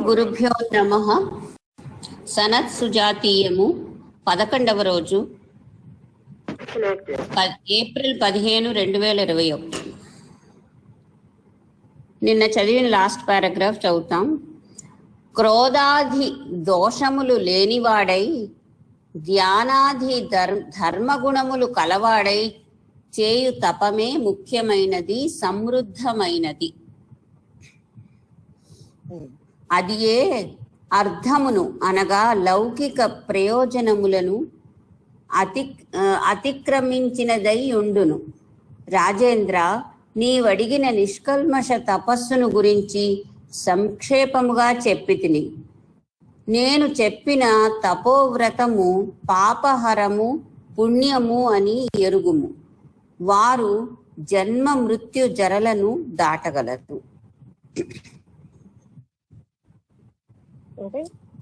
గురుభ్యో నమః. సనత్ సుజాతీయము 11వ రోజు, ఏప్రిల్ 15, 2021. నిన్న చదివిన లాస్ట్ పారాగ్రాఫ్ చదువుతాం. క్రోధాది దోషములు లేనివాడై ధ్యానాది ధర్మగుణములు కలవాడై చేయు తపమే ముఖ్యమైనది, సమృద్ధమైనది. అదియే అర్థమును అనగా లౌకిక ప్రయోజనములను అతిక్రమించినదై ఉండును. రాజేంద్ర, నీవడిగిన నిష్కల్మష తపస్సును గురించి సంక్షేపముగా చెప్పితిని. నేను చెప్పిన తపోవ్రతము పాపహరము పుణ్యము అని ఎరుగుము. వారు జన్మ మృత్యు జరలను దాటగలరు.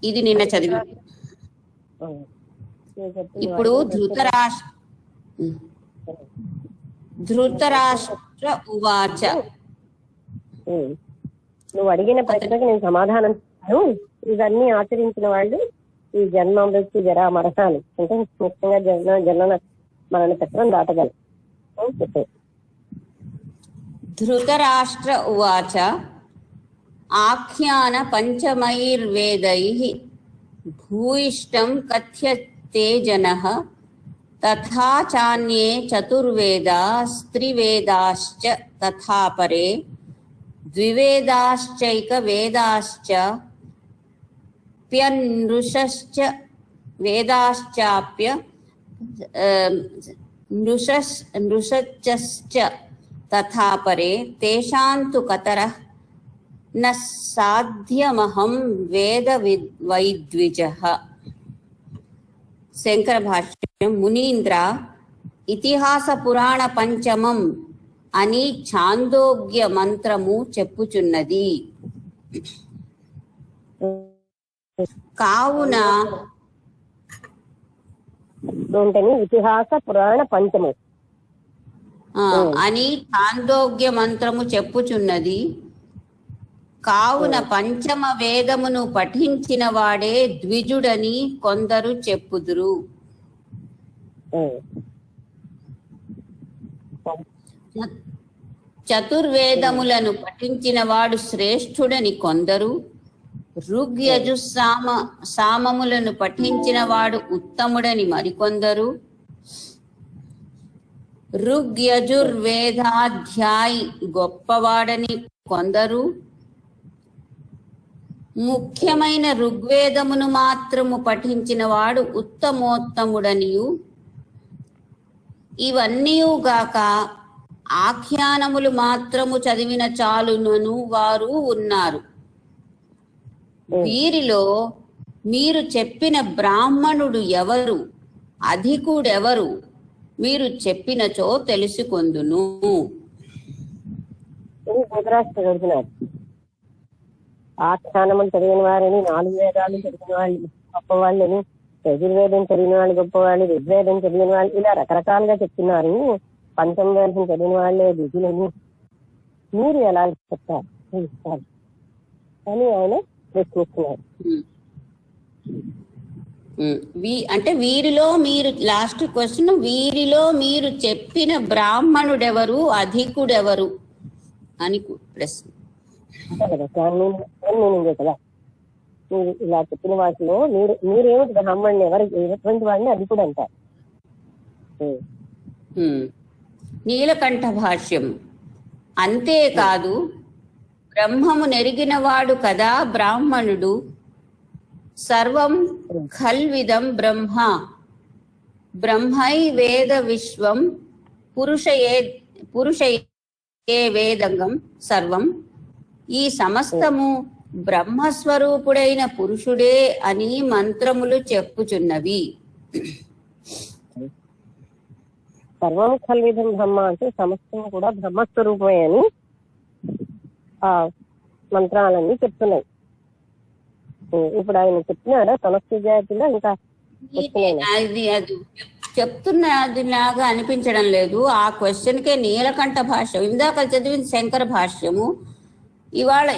ఇది నిన్న చదివి. ఇప్పుడు ధృతరాష్ట్ర ఉవాచ. నువ్వు అడిగిన ప్రశ్నకు నేను సమాధానం చెప్తాను. ఇవన్నీ ఆచరించిన వాళ్ళు ఈ జన్మ మృత్యు జర మరణాలు అంటే ముఖ్యంగా జనన మరణ చక్రం దాటగలరు. ధృతరాష్ట్ర ఉవాచ. ఆఖ్యాన పంచమైర్వేదైః భూయిష్టం కథ్యతే జనః తథా చాన్యే చతుర్వేదాస్త్రివేదాశ్చ తథా పరే ద్వివేదాశ్చైక వేదాశ్చ ప్యనృషశ్చ వేదాశ్చాప్య నృషశ్చ తథా పరే తేషాంతు కతరః న సాధ్యమహం వేద వైద్విజః. శంకర భాష్యం. మునీంద్ర, ఇతిహాస పురాణ పంచమం అని ఛాందోగ్య మంత్రము చెప్పుచున్నది. కావున ఇతిహాస పురాణ పంచమం అని ఛాందోగ్య మంత్రము చెప్పుచున్నది. కావున పంచమ వేదమును పఠించిన వాడే ద్విజుడని కొందరు చెప్పుదురు. చతుర్వేదములను పఠించిన వాడు శ్రేష్ఠుడని కొందరు, ఋగ్యజు సామములను పఠించిన వాడు ఉత్తముడని మరికొందరు, ఋగ్యజుర్వేదాధ్యాయి గొప్పవాడని కొందరు, ముఖ్యమైన ఋగ్వేదమును మాత్రము పఠించిన వాడు ఉత్తమోత్తముడనియు, ఇవన్నీగాక ఆఖ్యానములు మాత్రము చదివిన చాలునను వారు ఉన్నారు. వీరిలో మీరు చెప్పిన బ్రాహ్మణుడు ఎవరు, అధికుడెవరు, మీరు చెప్పినచో తెలుసుకొందును. ఆఖ్యానములు చదివిన వారిని, 4 వేదాలు చదివిన వాళ్ళు గొప్పవాళ్ళని, యజుర్వేదం చదివిన వాళ్ళు గొప్పవాళ్ళు, ఋగ్వేదం చదివిన వాళ్ళు, ఇలా రకరకాలుగా చెప్తున్నారు. పంచమ వేదం చదివిన వాళ్ళే దిగులని మీరు ఎలా చెప్తారు అని ఆయన ప్రశ్నిస్తున్నారు. అంటే వీరిలో మీరు, లాస్ట్ క్వశ్చన్, వీరిలో మీరు చెప్పిన బ్రాహ్మణుడెవరు, అధికుడెవరు అని ప్రశ్న కదా. మీరు ఇలా చెప్పిన వాటిలో మీరేమిటి బ్రాహ్మణుని, ఎవరు ఎటువంటి వాడిని అధికుడు అంటారు. నీలకంఠ భాష్యం. అంతేకాదు, బ్రహ్మము నెరిగినవాడు కదా బ్రాహ్మణుడు. సర్వం ఖల్విదం బ్రహ్మ బ్రహ్మై వేద విశ్వం పురుషయే వేదంగం సర్వం. ఈ సమస్తము బ్రహ్మస్వరూపుడైన పురుషుడే అని మంత్రములు చెప్పుచున్నవి. సర్వం ఖల్విదం బ్రహ్మ అంటే సమస్తం కూడా బ్రహ్మస్వరూపమే అని ఆ మంత్రాలన్నీ చెప్తున్నాయి. ఇప్పుడు ఆయన చెప్తున్నారా సమస్త జాతిలో ఇంకా చెప్తున్నది లాగా అనిపించడం లేదు. ఆ క్వశ్చన్కే నీలకంఠ భాష్యం, ఇందాక చదివిన శంకర భాష్యము,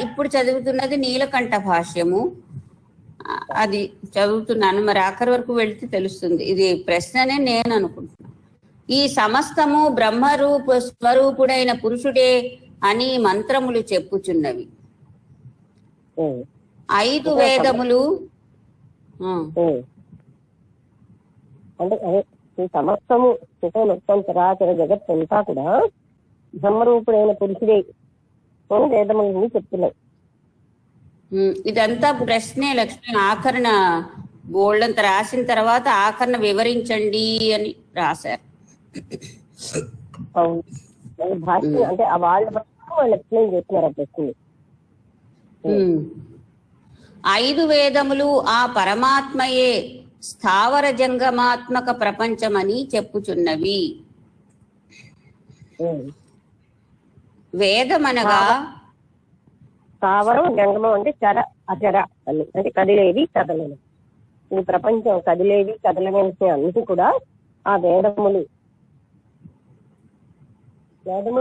ఇప్పుడు చదువుతున్నది నీలకంఠ భాష్యము. అది చదువుతున్నాను, మరి ఆఖరి వరకు వెళితే తెలుస్తుంది. ఇది ప్రశ్ననే నేను అనుకుంటున్నాను. ఈ సమస్తము బ్రహ్మరూప స్వరూపుడైన పురుషుడే అని మంత్రములు చెప్పుచున్నవి. 5 వేదములు అంటే ఈ సమస్తము మొత్తం చరాచర జగత్తంతా కూడా బ్రహ్మరూపుడైన పురుషుడే అని వేదములు చెప్తున్నాయి. ఇదంతా ప్రశ్నే లక్ష్మి. ఆఖరణ బోల్డంత రాసిన తర్వాత ఆఖరణ వివరించండి అని రాశారు. అవును, భాష అంటే వాళ్ళు ఎక్స్ప్లెయిన్ చేస్తున్నారు ఆ ప్రశ్న. 5 వేదములు ఆ పరమాత్మయే స్థావర జంగమాత్మక ప్రపంచమని చెప్పుచున్నవి. వేదమనగా స్థావరం జంగమం అంటే చర అచర అని, అంటే కదిలేవి కదలని. ఈ ప్రపంచం కదిలేవి కదలవలసిన అన్నిటి కూడా ఆ వేదములు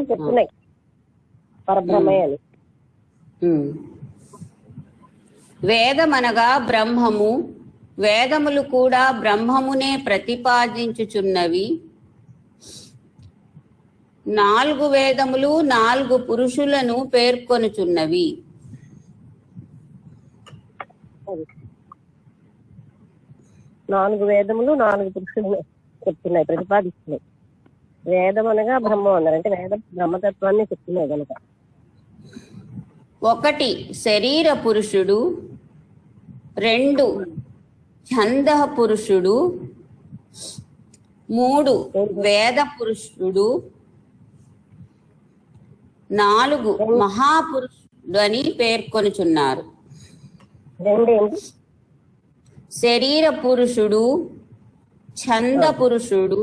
చెప్తున్నాయి పరబ్రహ్మే అని. వేదమనగా బ్రహ్మము, వేదములు కూడా బ్రహ్మమునే ప్రతిపాదించుచున్నవి. 4 వేదములు 4 పురుషులను పేర్కొనుచున్నవి. 4 వేదములు 4 పురుషులను చెప్తున్నాయి, ప్రతిపాదిస్తున్నాయి. వేదం అనగా బ్రహ్మం అన్నారు, అంటే వేదం బ్రహ్మతత్వాన్ని చెప్తున్నాయి కనుక. 1 శరీర పురుషుడు, 2 ఛంద పురుషుడు, 3 వేద పురుషుడు, 4 మహాపురుషుడు అని పేర్కొనుచున్నారు. శరీర పురుషుడు, ఛంద పురుషుడు,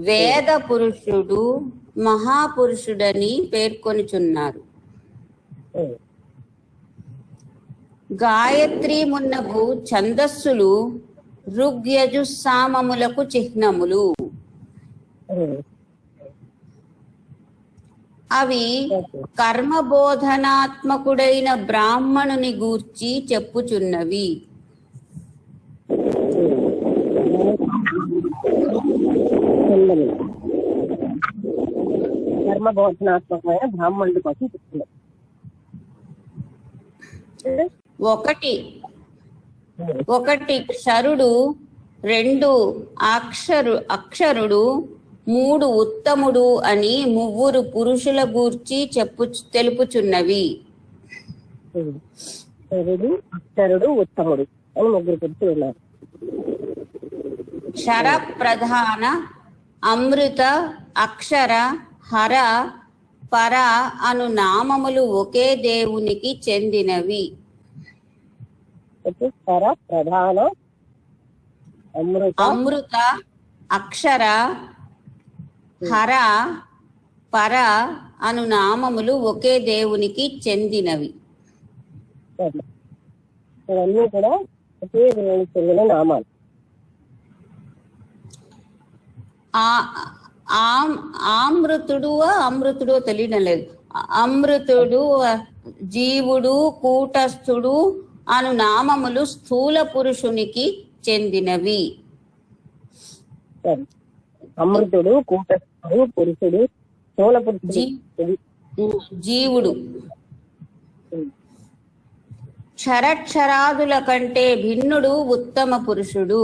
వేద పురుషుడు, మహాపురుషుడని పేర్కొనుచున్నారు. గాయత్రి మున్నగు ఛందస్సులు ఋగ్యజు సామములకు చిహ్నములు. అవి కర్మబోధనాత్మకుడైన బ్రాహ్మణుని గూర్చి చెప్పుచున్నవి. కర్మబోధనాత్మకమైన బ్రాహ్మణుడి కోసం చెప్తున్నారు. 1 క్షరుడు, 2 అక్షరుడు, 3 ఉత్తముడు అని 3 పురుషుల గూర్చి తెలుపుచున్నవి. అక్షరుడు ఉత్తముడు అని 3 పురుషులు ఉన్నారు. క్షర ప్రధాన, అమృత, అక్షర, హర, పర అను నామములు ఒకే దేవునికి చెందినవి. ప్రధాన, అమృత, అక్షర, హర, పర అను నామములు ఒకే దేవునికి చెందినవి. ఇవన్నీ కూడా ఒకే దేవునికి చెందిన నామాలు. అమృతుడో తెలియడం లేదు. అమృతుడు, జీవుడు, కూటస్థుడు అను నామములు స్థూల పురుషునికి చెందినవి. అమృతుడు, కూటస్థుడు, పురుషుడు, స్థూల పురుషుడు, జీవుడు. క్షరక్షరాదుల కంటే భిన్నుడు ఉత్తమ పురుషుడు.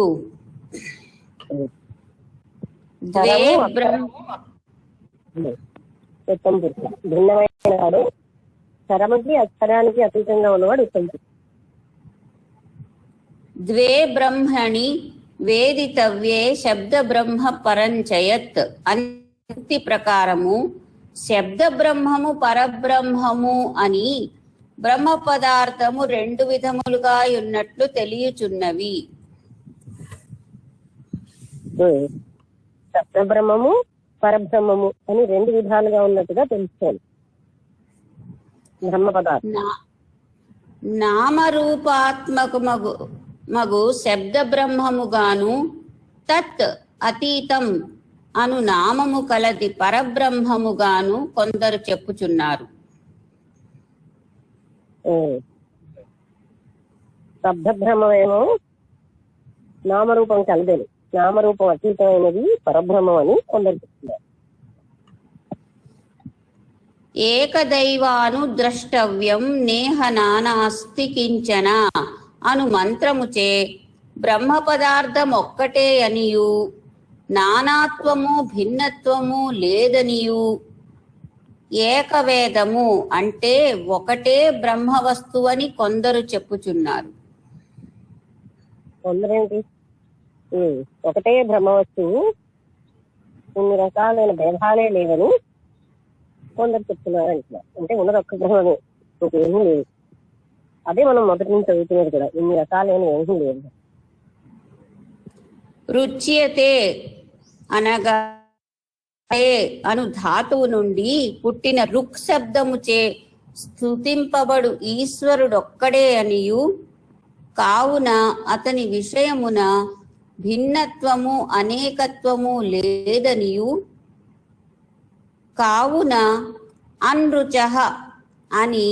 భిన్నమైన వాడు, క్షరముకి అక్షరానికి అతీతంగా ఉన్నవాడు ఉత్తమ. 2 బ్రహ్మణి వేదితవ్యే శబ్ద బ్రహ్మ పరంచయత్ అనే ప్రకారము శబ్ద బ్రహ్మము పరబ్రహ్మము అని బ్రహ్మ పదార్థము 2 విధములుగా ఉన్నట్లు తెలియచున్నవి. శబ్ద బ్రహ్మము పరబ్రహ్మము అని 2 విధాలుగా ఉన్నట్టుగా తెలుసుకోవాలి. బ్రహ్మ పదార్థం నామరూపాత్మకు మగు శబ్ద బ్రహ్మముగాను తత్ అతీతం అను నామము కలది పరబ్రహ్మముగాను కొందరు చెప్పుచున్నారు. శబ్దబ్రహ్మమేమో నామరూపం కలదని, నామరూపం అతీతమైనది పరబ్రహ్మం అని కొందరు చెప్తున్నారు. ఏకదైవాను ద్రష్టవ్యం నేహ నానాస్తి కించన అను మంత్రముచే బ్రహ్మ పదార్థం ఒక్కటే అనియు నానాత్వము భిన్నత్వము లేదనియు ఏకవేదము అంటే ఒకటే బ్రహ్మ వస్తువని కొందరు చెప్పుచున్నారు. కొందరేంటి ఒకటే బ్రహ్మ వస్తువు, ఇన్ని రకాలైన భేదాలే లేవని కొందరు చెప్తున్నారు అంటున్నారు. అంటే ఉన్నది ఒక్క బ్రహ్మమే, ఇంకేమీ లేదు. అదే మనం మొదటి నుంచి చదువుతున్నది కూడా, ఇన్ని రకాలైన ఏమీ లేదు. రుచ్యతే అనగా అను ధాతువు నుండి పుట్టిన రుక్ శబ్దముచే స్తుతింపబడు ఈశ్వరుడొక్కడే అనియు కావున అతని విషయమున భిన్నత్వము అనేకత్వము లేదనియు కావున అనృచః అని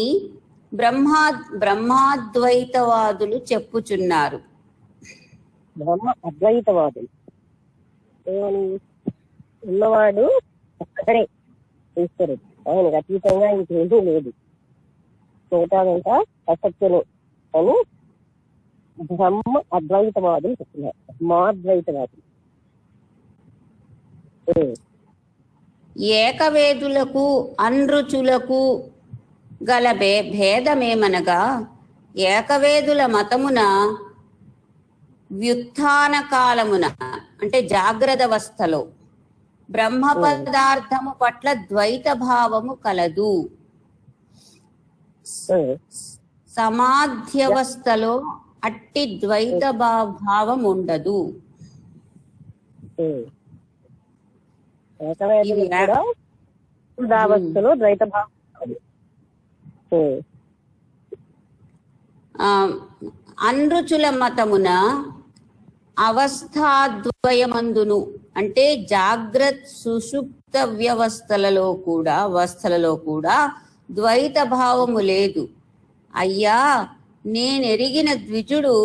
బ్రహ్మాద్వైతవాదులు చెప్పుచున్నారు. బ్రహ్మ అద్వైతవాదులు ఏమని, ఉన్నవాడు ఒక్కడే ఈశ్వరుడు, ఆయనకు అతీతంగా ఇంకేమీ లేదు, మిగతాదంతా అసత్యమే అని బ్రహ్మ అద్వైతవాదులు చెప్తున్నారు. బ్రహ్మాద్వైతవాదులు ఏకవేదులకు అనృచులకు గల భేదమేమనగా ఏకవేదుల మతమున వ్యుత్థాన కాలమున అంటే జాగ్రత్త అవస్థలో బ్రహ్మ పదార్థము పట్ల ద్వైత భావము కలదు, సమాధ్యవస్థలో అట్టి ద్వైత భావం ఉండదు. అవస్థలో ద్వైత భావం అనృచుల మతమున అవస్థాద్వయమందును అంటే జాగ్రత్త సుషుప్త అవస్థలలో కూడా ద్వైత భావము లేదు. అయ్యా, నేనెరిగిన ద్విజుడు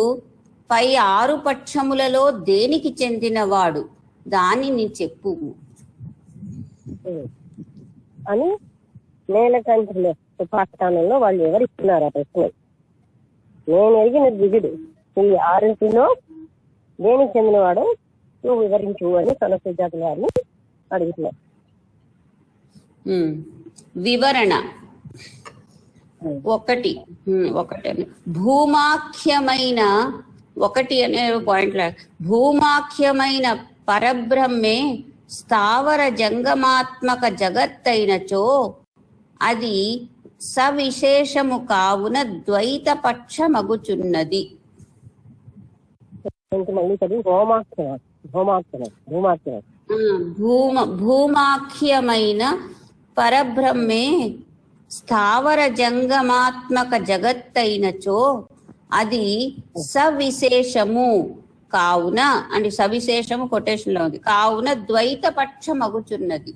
పై 6 పక్షములలో దేనికి చెందినవాడు, దానిని చెప్పు అని నీలకంఠుల ఉపాఖ్యానంలో వాళ్ళు ఎవరిస్తున్నారు ఆ ప్రశ్న. నేను ఎరిగిన ద్విజుడు ఈ 6లో దేనికి చెందినవాడు నువ్వు వివరించు అని సనత్సుజాతుల వారిని అడుగుతున్నారు. వివరణ ఒకటి భూమాఖ్యమైన ఒకటి అనే పాయింట్, భూమాఖ్యమైన పరబ్రహ్మే స్థావర జంగమాత్మక జగత్తైనచో అది సవిశేషము కావున ద్వైత పక్షమగుచున్నది. భూమాఖ్యమైన పరబ్రహ్మే స్థావర జంగమాత్మక జగత్తైనచో అది సవిశేషము కావున అంటే సవిశేషము కొటేషన్ లో ఉంది, కావున ద్వైత పక్షమగుచున్నది.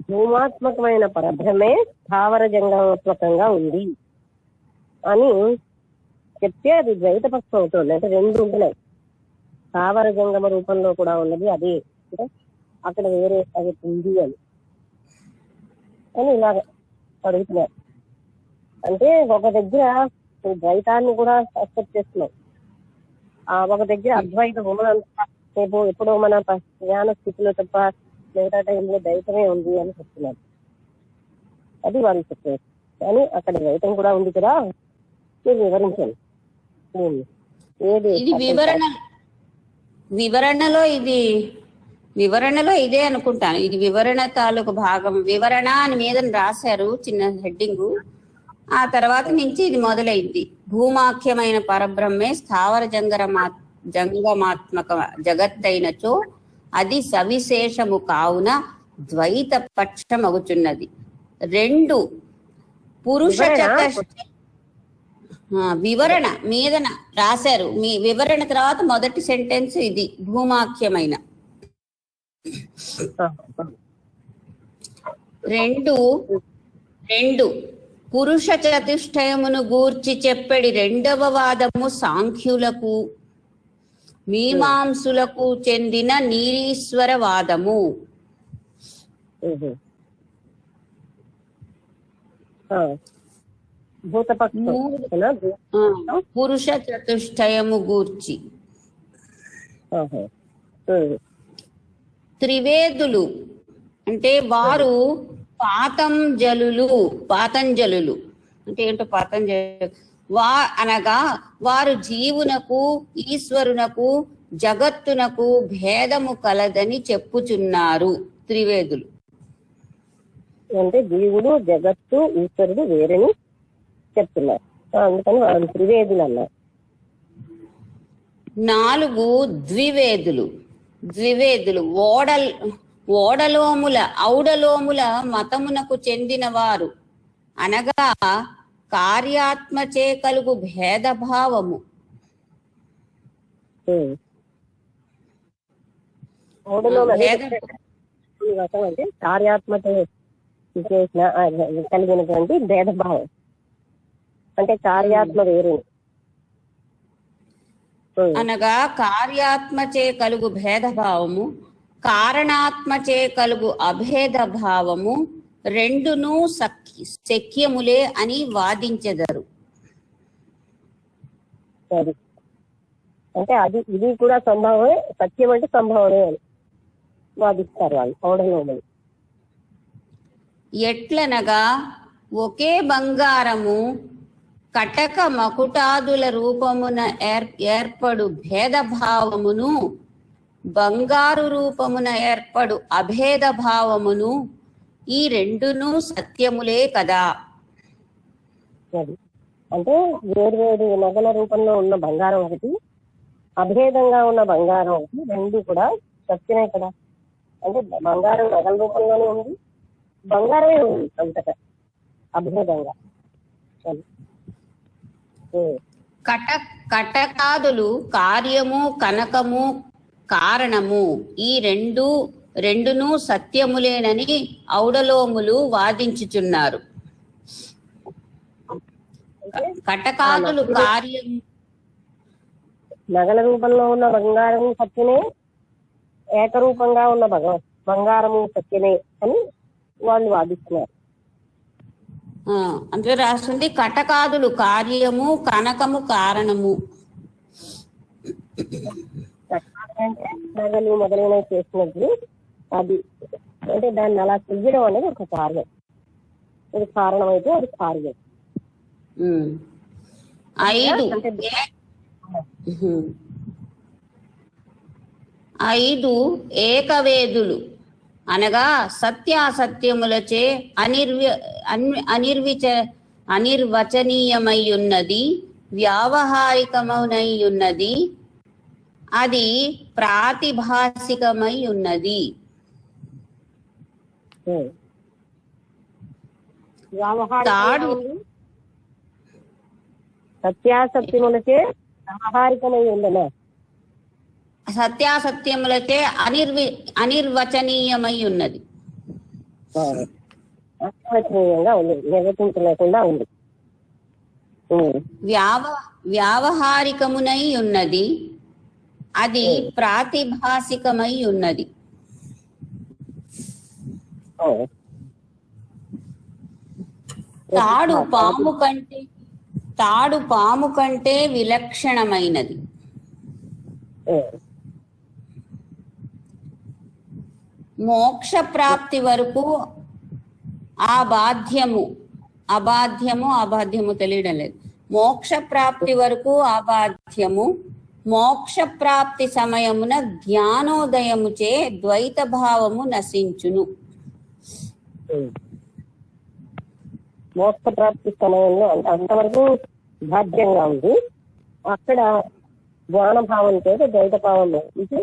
భూమాత్మకమైన పరబ్రహ్మే స్థావర జంగమాత్మకంగా ఉంది అని చెప్తే అది ద్వైత పక్షం అవుతుంది. అంటే 2 ఉంటున్నాయి, స్థావర జంగమ రూపంలో కూడా ఉన్నది అదే, అక్కడ వేరే అది ఉంది అని ఇలాగ అడుగుతున్నారు. అంటే ఒక దగ్గర ద్వైతాన్ని కూడా అక్సెప్ట్ చేస్తున్నాం, ఒక దగ్గర అద్వైతం ఉన్నదంతా ఎప్పుడో మన జ్ఞాన స్థితిలో తప్ప మిగతా టైంలో ద్వైతమే ఉంది అని చెప్తున్నారు. అది వాళ్ళు చెప్పారు. కానీ అక్కడ ద్వైతం కూడా ఉంది కదా, మీరు వివరించండి. ఇది వివరణలో ఇదే అనుకుంటాను. ఇది వివరణ తాలూకు భాగం. వివరణ అని మీద రాశారు చిన్న హెడ్డింగ్, ఆ తర్వాత నుంచి ఇది మొదలైంది. భూమాఖ్యమైన పరబ్రహ్మే స్థావర జంగమాత్మక జగత్తైనచో అది సవిశేషము కావున ద్వైత పక్షమగుచున్నది. 2 పురుష వివరణ మీద రాశారు. మీ వివరణ తర్వాత మొదటి సెంటెన్స్ ఇది, భూమాఖ్యమైన. 2 పురుష చతుష్టయమును గూర్చి చెప్పెడి రెండవ వాదము సాంఖ్యులకు మీమాంసులకు చెందిన నీరీశ్వర వాదము. పురుష చతుష్టయము గూర్చి త్రివేదులు అంటే వారు పాతంజలులు అంటే ఏంటో అనగా వారు జీవునకు ఈశ్వరునకు జగత్తునకు భేదము కలదని చెప్పుచున్నారు. త్రివేదులు అంటే జీవుడు జగత్తు ఈశ్వరుడు వేరని చెప్తున్నారు, అందుకని వాళ్ళు త్రివేదులు అన్నారు. 4 ద్వివేదులు ఔడలోముల మతమునకు చెందిన వారు అనగా కార్యాత్మచే కలుగు భేదభావము. అంటే కార్యాత్మత చేసిన కలిగినటువంటి భేదభావం, అంటే కార్యాత్మ వేరు అనగా కార్యాత్మచే కలుగు భేదభావము, కారణాత్మచే కలుగు అభేద భావము రెండును శక్యములే అని వాదించెదరు. అంటే ఇది కూడా సంభవమే, సత్యం అంటే సంభవమే అని వాదిస్తారు వాళ్ళు ఔడలోములు. ఎట్లనగా ఒకే బంగారము కటక మకుటాదుల రూపమున ఏర్పడు భేదభావమును, బంగారు రూపమున ఏర్పడు అభేద భావమును ఈ రెండును సత్యములే కదా. అంటే వేరు నగల రూపంలో ఉన్న బంగారం ఒకటి, అభేదంగా ఉన్న బంగారం ఒకటి, రెండు కూడా సత్యమే కదా. అంటే బంగారం నగల రూపంలోనే ఉంది, బంగారమే ఉంది అంతటా అభేదంగా. కటకాదులు కార్యము కనకము కారణము ఈ రెండును సత్యములేనని ఔడలోములు వాదించుచున్నారు. కటకాదులు కార్యం నగల రూపంలో ఉన్న బంగారము సత్యమే, ఏకరూపంగా ఉన్న బంగారము సత్యమే అని వాళ్ళు వాదిస్తున్నారు. అందులో రాస్తుంది కటకాదులు కార్యము కనకము కారణము. నగలు మొదలైనవి చేసినప్పుడు అది అంటే దాన్ని అలా చెయ్యడం అనేది ఒక కార్యం, ఇది కారణం అయితే అది కార్యం. 5 ఏకవేదులు అనగా సత్యాసత్యములచే అనిర్వచనీయమై ఉన్నది, వ్యావహారికమై ఉన్నది, అది ప్రాతిభాసికమై ఉన్నది. సత్యాసత్యములచే వ్యవహారికమై ఉండనా, సత్యాసత్యములచే అనిర్వచనీయమై ఉన్నది, అనిర్వచనీయంగా ఉంది, నిర్వచించలేకుండా ఉంది. వ్యావహారికమునై ఉన్నది, అది ప్రాతిభాసికమై ఉన్నది. తాడు పాము కంటే విలక్షణమైనది. మోక్ష ప్రాప్తి వరకు అబాధ్యము తెలియడం లేదు. మోక్ష ప్రాప్తి వరకు అబాధ్యము, మోక్ష ప్రాప్తి సమయమున జ్ఞానోదయముచే ద్వైత భావము నశించును. మోక్ష ప్రాప్తి సమయంలో అంతవరకు బాధ్యంగా ఉంది, అక్కడ జ్ఞాన భావం చేత ద్వైత భావం నశించి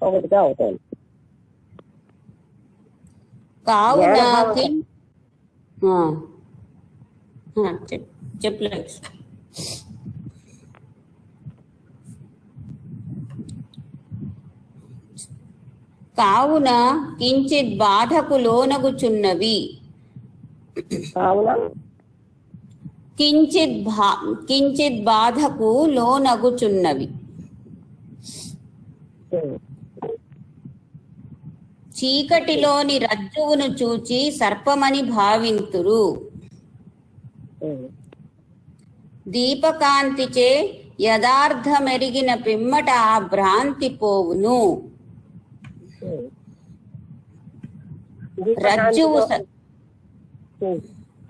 ఒకటిగా అవుతుంది. కావున చెప్పలేదు. కావున కించిత్ బాధకు లోనగుచున్నవి. కావున కించిత్ బాధకు లోనగుచున్నవి. చీకటిలోని రజ్జువును చూచి సర్పమని భావింతురు. దీపకాంతిచే యథార్థమెరిగిన పిమ్మట ఆ భ్రాంతి పోవును. రజ్జువు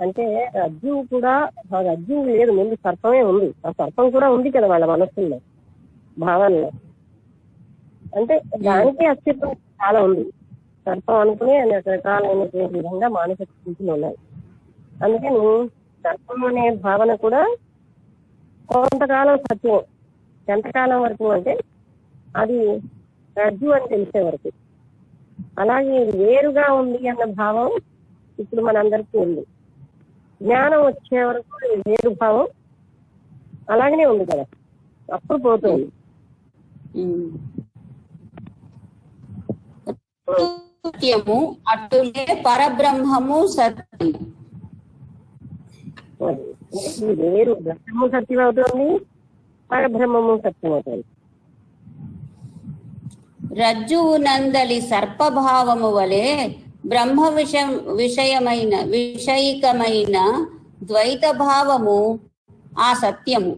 అంటే రజ్జువు కూడా, రజ్జువు లేదు, ముందు సర్పమే ఉంది. ఆ సర్పం కూడా ఉంది కదా వాళ్ళ మనస్సులో, భావనలో. అంటే దానికి అస్తిత్వం చాలా ఉంది. సర్పం అనుకునే అనేక రకాలైనటువంటి విధంగా మానసిక స్థితులు ఉన్నాయి. అందుకని సర్పం అనే భావన కూడా కొంతకాలం సత్యం. ఎంతకాలం వరకు అంటే అది రజ్జు అని తెలిసే వరకు. అలాగే వేరుగా ఉంది అన్న భావం ఇప్పుడు మనందరికీ ఉంది. జ్ఞానం వచ్చే వరకు వేరు భావం అలాగనే ఉంది కదా, అప్పుడు పోతుంది. సత్యము అటులే పరబ్రహ్మము సత్యం. వేరు బ్రహ్మము సత్యం అవుతుంది, పరబ్రహ్మము సత్యం అవుతుంది. రజ్జువు నందలి సర్పభావము వలె బ్రహ్మ విషయికమైన ద్వైత భావము ఆ సత్యము.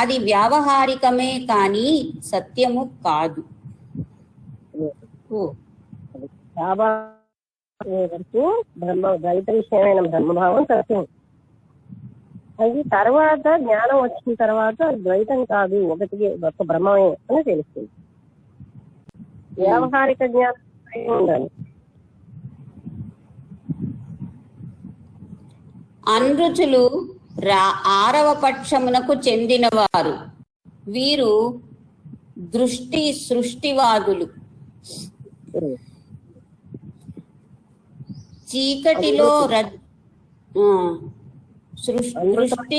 అది వ్యావహారికమే కాని సత్యము కాదు. వరకు ద్వైత విషయమైన బ్రహ్మభావం సత్యం. అది తర్వాత జ్ఞానం వచ్చిన తర్వాత ద్వైతం కాదు, ఒక బ్రహ్మమే అని తెలుస్తుంది. వ్యావహారిక జ్ఞానం ఉండాలి. అనృచులు ఆరవ పక్షమునకు చెందినవారు. వీరు సృష్టివాదులు. చీకటిలో సృష్టి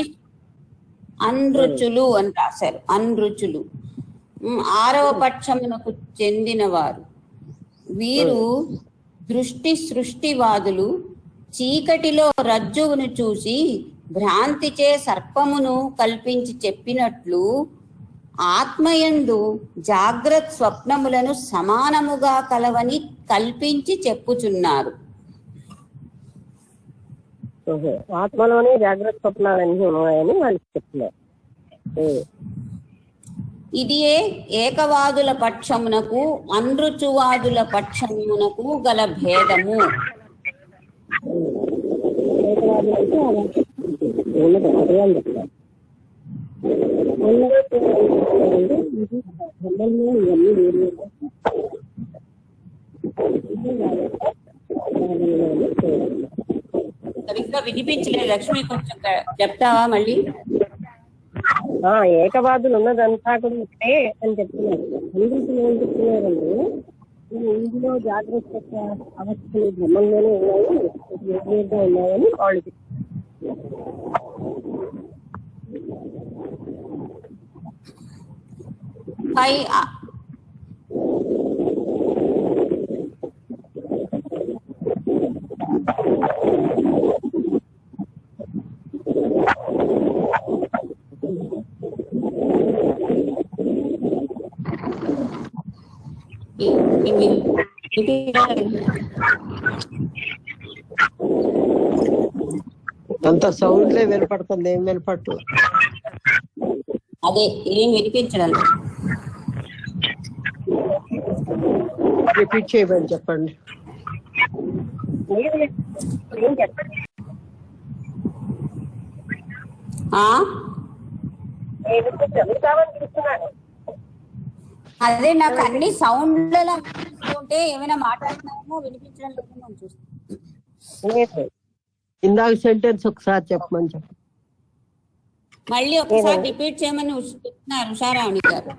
అనృచులు అని రాశారు. అనృచులు ఆరవ పక్షమునకు చెందినవారు. వీరు సృష్టివాదులు. చీకటిలో రజ్జువును చూసి భ్రాంతిచే సర్పమును కల్పించి చెప్పినట్లు ఆత్మయందు జాగ్రత్త స్వప్నములను సమానముగా కలవని కల్పించి చెప్పుచున్నారు. ఆత్మలోనే జాగ్రత్త స్వప్నాలన్నీ ఉన్నాయని వాళ్ళు చెప్తున్నారు. ఇదియే ఏకవాదుల పక్షమునకు అనృచువాదుల పక్షమునకు గల భేదము. సరిగ్గా వినిపించలేదు లక్ష్మి, కొంచెం చెప్తావా మళ్ళీ? ఏకవాదులు ఉన్నదంతా కూడా ఇక్కడే అని చెప్తున్నారు. అందరికీ ఏం చెప్తున్నారంటే ఇందులో జాగ్రత్త అవస్థలు బ్రహ్మంలోనే ఉన్నాయి, ఉన్నాయని వాళ్ళు చెప్తున్నారు. అంత సౌండ్లే వినపడుతుంది, ఏం వినపట్టు. అదే ఏం వినిపించడం. రిపీట్ చేయమని చెప్పండి. అదే నాకు అన్ని సౌండ్లలో ఉంటే ఏమైనా మాట్లాడుతున్నామో వినిపించడం లేదని చూస్తాను. ఇందాక సెంటెన్స్ ఒకసారి చెప్పమని చెప్పండి. మళ్ళీ ఒకసారి రిపీట్ చేయమని చెప్తున్నారు ఉషారాణి గారు.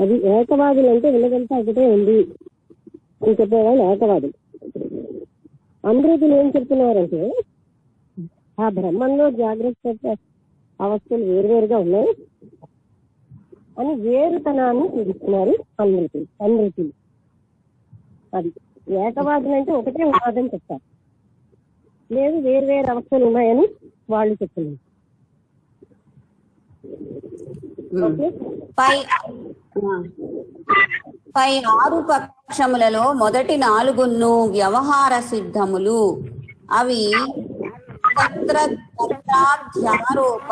అది ఏకవాదులు అంటే ఉన్నదంతా ఒకటే ఉంది అని చెప్పేవాళ్ళు ఏకవాదులు. అందరూ ఏం చెప్తున్నారంటే ఆ బ్రహ్మంలో జాగ్రత్త అవస్థలు వేరువేరుగా ఉన్నాయి అని వేరుతనాన్ని చూపిస్తున్నారు అనృతులు. అది ఏకవాదులు అంటే ఒకటే ఉన్నదని చెప్తారు. లేదు వేరు వేరు అవస్థలు ఉన్నాయని వాళ్ళు చెప్తున్నారు. ఓకే. పై 6 పక్షములలో మొదటి 4 వ్యవహార సిద్ధములు. అవి తత్రాధ్యారోప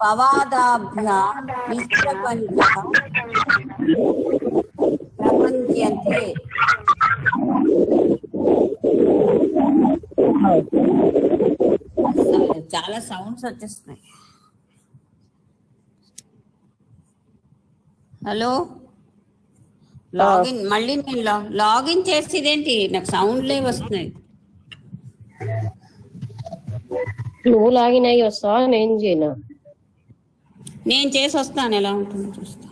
పవాదాభ్యా నిష్ప్రపంచ ప్రపంచ్యంతే. చాలా సౌండ్స్ వచ్చేస్తున్నాయి. హలో, లాగిన్ మళ్ళీ నేను లాగిన్ చేసేదేంటి? నాకు సౌండ్లే వస్తున్నాయి. నువ్వు లాగిన్ అయ్యి వస్తావా, నేను చేయనా? నేను చేసి వస్తాను, ఎలా ఉంటుందో చూస్తా.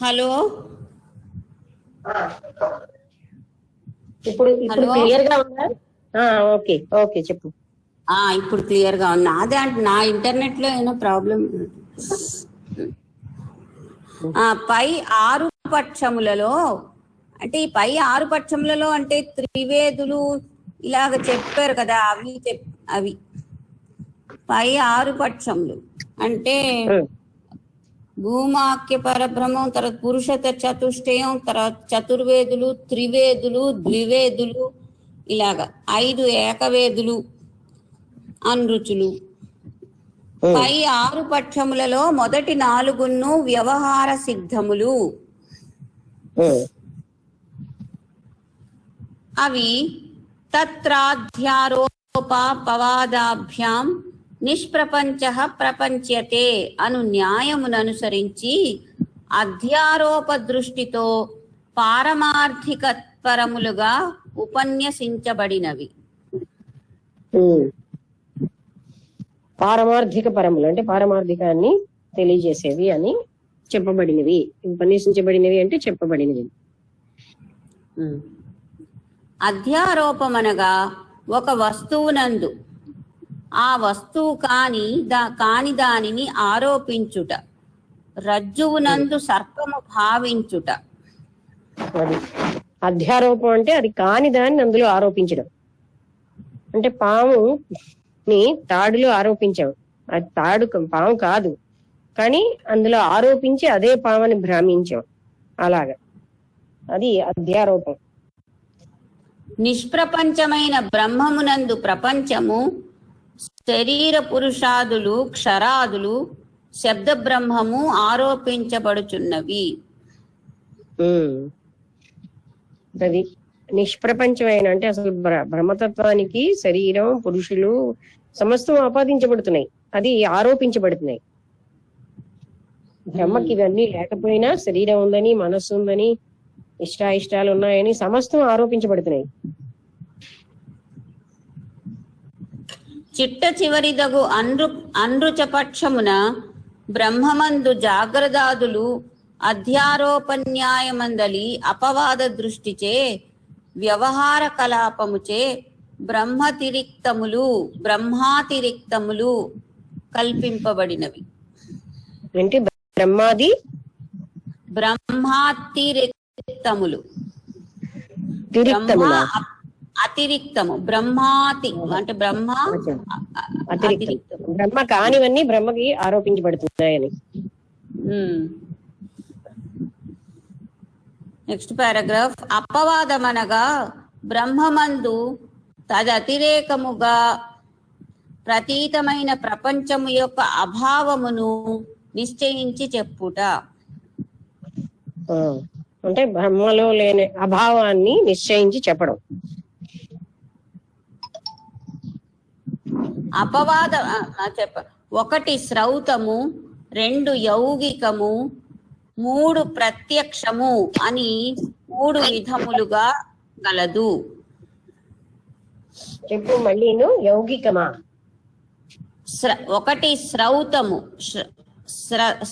హలో, ఇప్పుడు హలో. క్లియర్ గా ఉందా? ఓకే ఓకే చెప్పు. ఇప్పుడు క్లియర్ గా ఉంది. అదే అంటే నా ఇంటర్నెట్ లో ఏమైనా ప్రాబ్లం. పై 6 పక్షములలో అంటే ఈ పై 6 పక్షములలో అంటే త్రివేదులు ఇలాగ చెప్పారు కదా, అవి పై 6 పక్షములు అంటే భూమాఖ్య పరబ్రహ్మం, తర్వాత పురుషత చతుష్టయం, తర్వాత చతుర్వేదులు, త్రివేదులు, ద్వివేదులు, ఇలాగా 5 ఏకవేదులు, అనృచులు. పై 6 పక్షములలో మొదటి 4 వ్యవహార సిద్ధములు. అవి తత్రాధ్యారోప పవాదాభ్యాం నిష్ప్రపంచ ప్రపంచ్యతే అను న్యాయముననుసరించి అధ్యారోప దృష్టితో పారమార్థిక పరములుగా ఉపన్యసించబడినవి. పారమార్థిక పరములు అంటే పారమార్థికాన్ని తెలియజేసేవి అని చెప్పబడినవి. ఉపన్యసించబడినవి అంటే చెప్పబడినవి. అధ్యారోపమనగా ఒక వస్తువునందు ఆ వస్తువు కాని దానిని ఆరోపించుట, రజ్జువునందు సర్పము భావించుట. అది అధ్యారోపం అంటే అది కాని దాన్ని అందులో ఆరోపించడం. అంటే పాముని తాడులో ఆరోపించాం, అది పాము కాదు, కానీ అందులో ఆరోపించి అదే పాముని భ్రమించాం. అలాగా అది అధ్యారోపం. నిష్ప్రపంచమైన బ్రహ్మమునందు ప్రపంచము, శరీర పురుషాదులు, క్షరాదులు, శబ్ద బ్రహ్మము ఆరోపించబడుచున్నవి. అది నిష్ప్రపంచమైన అంటే అసలు బ్రహ్మతత్వానికి శరీరం, పురుషులు సమస్తం ఆపాదించబడుతున్నాయి, అది ఆరోపించబడుతున్నాయి. బ్రహ్మకి ఇవన్నీ లేకపోయినా శరీరం ఉందని, మనస్సు ఉందని, ఇష్టాయిష్టాలు ఉన్నాయని సమస్తం ఆరోపించబడుతున్నాయి. చిట్ట చివరిదగు అనృచపక్షమున బ్రహ్మమందు జాగ్రదాదులు అధ్యారోపన్యాయమందలి అపవాద దృష్టిచే వ్యవహార కలాపముచే బ్రహ్మాతిరిక్తములు కల్పింపబడినవి. అంటే బ్రహ్మాతిరిక్తములు, అతిరిక్తము, బ్రహ్మాతి అంటే బ్రహ్మ అతిరిక్తం. బ్రహ్మ కానివన్నీ బ్రహ్మకి ఆరోపించబడుతున్నాయని. Next paragraph. అపవాదమనగా బ్రహ్మమందు తదతిరేకముగా ప్రతీతమైన ప్రపంచము యొక్క అభావమును నిశ్చయించి చెప్పుట. అంటే బ్రహ్మలో లేని అభావాన్ని నిశ్చయించి చెప్పడం. అపవాద 1 శ్రౌతము, 2 యౌగికము, 3 ప్రత్యక్షము అని మూడు విధములుగా కలదు. చెప్పు మళ్ళీ యౌగికమా? ఒకటి శ్రౌతము,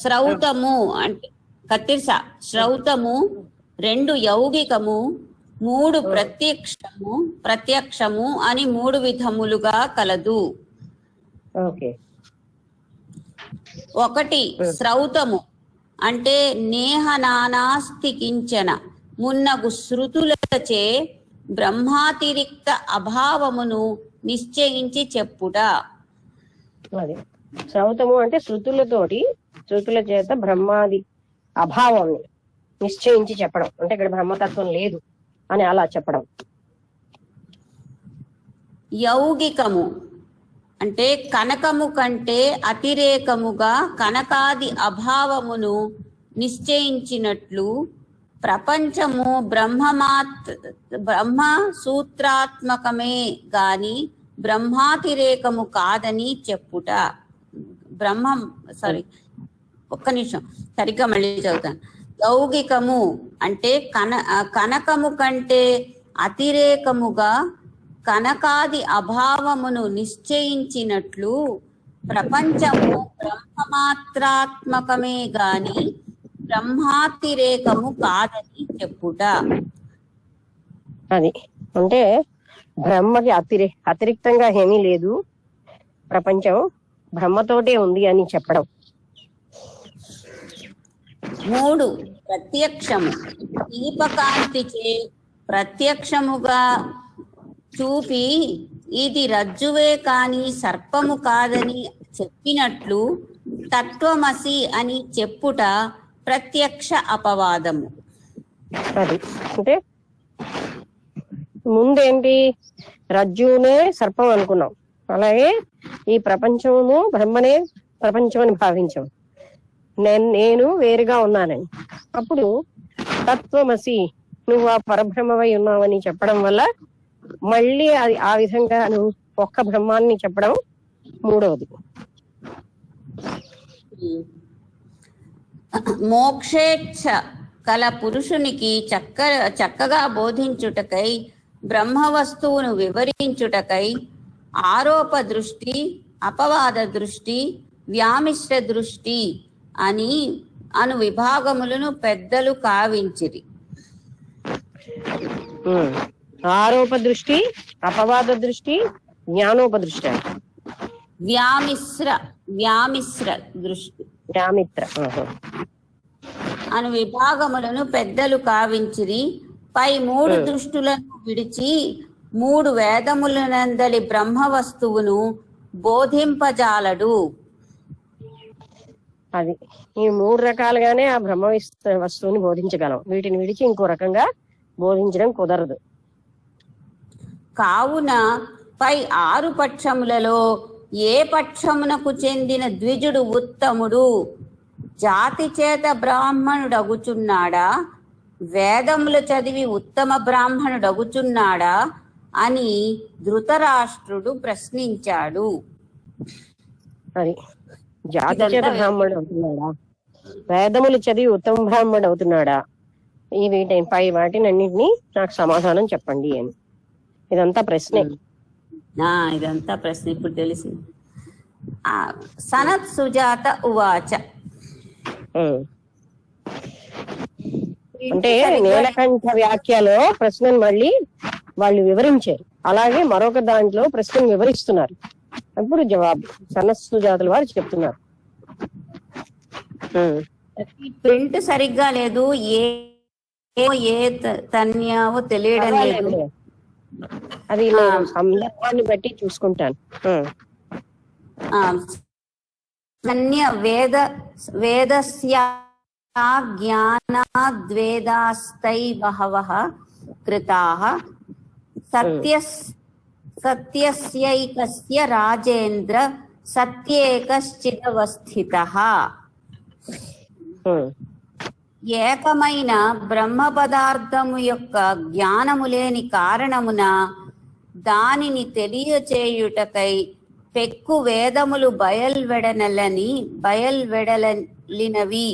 శ్రౌతము అంటే కత్తిర్స శ్రౌతము, 2 యౌగికము, 3 ప్రత్యక్షము అని 3 విధములుగా కలదు. ఓకే. ఒకటి శ్రౌతము అంటే నేహ నానాస్తి కించన మున్నగు శృతులచే బ్రహ్మాతిరిక్త అభావమును నిశ్చయించి చెప్పుట. అది శ్రౌతము అంటే శృతుల చేత బ్రహ్మాది అభావం నిశ్చయించి చెప్పడం, అంటే ఇక్కడ బ్రహ్మతత్వం లేదు అని అలా చెప్పడం. యౌగికము అంటే కనకము కంటే అతిరేకముగా కనకాది అభావమును నిశ్చయించినట్లు ప్రపంచము బ్రహ్మ సూత్రాత్మకమే గాని బ్రహ్మాతిరేకము కాదని చెప్పుట. ఒక్క నిమిషం సరిగ్గా మళ్ళీ చదువుతాను. యౌగికము అంటే కనకము కంటే అతిరేకముగా కనకాది అభావమును నిశ్చయించినట్లు ప్రపంచము బ్రహ్మమాత్రాత్మకమే గాని బ్రహ్మాతిరేకము కాదని చెప్పుట. అది అంటే బ్రహ్మకి అతిరిక్తంగా ఏమీ లేదు, ప్రపంచం బ్రహ్మతోటే ఉంది అని చెప్పడం. 3 ప్రత్యక్షము దీపకాంతిచే ప్రత్యక్షముగా చూపి ఇది రజ్జువే కాని సర్పము కాదని చెప్పినట్లు తత్వమసి అని చెప్పుట ప్రత్యక్ష అపవాదము. అది అంటే ముందేంటి, రజ్జునే సర్పం అనుకున్నాం, అలాగే ఈ ప్రపంచము బ్రహ్మనే ప్రపంచం అని భావించాం, నేను వేరుగా ఉన్నానని. అప్పుడు తత్వమసి నువ్వు ఆ పరబ్రహ్మవై ఉన్నావని చెప్పడం వల్ల మళ్ళీ అది ఆ విధంగా నువ్వు ఒక్క బ్రహ్మాన్ని చెప్పడం 3వది. మోక్షేచ్ఛ కల పురుషునికి చక్కగా బోధించుటకై బ్రహ్మ వస్తువును వివరించుటకై ఆరోప దృష్టి, అపవాద దృష్టి, వ్యామిశ్ర దృష్టి అను విభాగములను పెద్దలు కావించిరి. ఆరోప దృష్టి, అపవాద దృష్టి, జ్ఞానోపదృష్టి, వ్యామిశ్ర దృష్టి అను విభాగములను పెద్దలు కావించిరి. పై 3 దృష్టులను విడిచి 3 వేదములనందలి బ్రహ్మ వస్తువును బోధింపజాలడు. అది ఈ 3 రకాలుగానే ఆ బ్రహ్మ వస్తువుని బోధించగలం, వీటిని విడిచి ఇంకో రకంగా బోధించడం కుదరదు. కావున పై 6 పక్షములలో ఏ పక్షమునకు చెందిన ద్విజుడు ఉత్తముడు? జాతి చేత బ్రాహ్మణుడగుచున్నాడా, వేదములు చదివి ఉత్తమ బ్రాహ్మణుడగుచున్నాడా అని ధృతరాష్ట్రుడు ప్రశ్నించాడు. అది జాతి చేత బ్రాహ్మణుడు అవుతున్నాడా, వేదములు చదివి ఉత్తమ బ్రాహ్మణుడు అవుతున్నాడా, ఈ పై వాటినన్నింటినీ నాకు సమాధానం చెప్పండి అని. ఇదంతా ప్రశ్నే. ఇదంతా ప్రశ్న ఇప్పుడు తెలిసింది. సనత్ సుజాత ఉవాచ అంటే నీలకంఠ వ్యాఖ్యలో ప్రశ్నను మళ్ళీ వాళ్ళు వివరించారు, అలాగే మరొక దాంట్లో ప్రశ్నను వివరిస్తున్నారు. అప్పుడు జవాబు సనత్ సుజాతుల వారు చెప్తున్నారు. ప్రింట్ సరిగ్గా లేదు, ఏ తన్యావో తెలియడం లేదు. అది సందర్భాన్ని బట్టి చూసుకుంటాను. వేదస్యా జ్ఞానాద్వేదాస్తై బహవః కృతాః సత్యస్యైకస్య రాజేంద్ర సత్యేకశ్చిదవస్థితః. ఏకమైన బ్రహ్మ పదార్థము యొక్క జ్ఞానము లేని కారణమున దానిని తెలియచేయుటకై పెక్కు వేదములు బయల్వెడలినవి.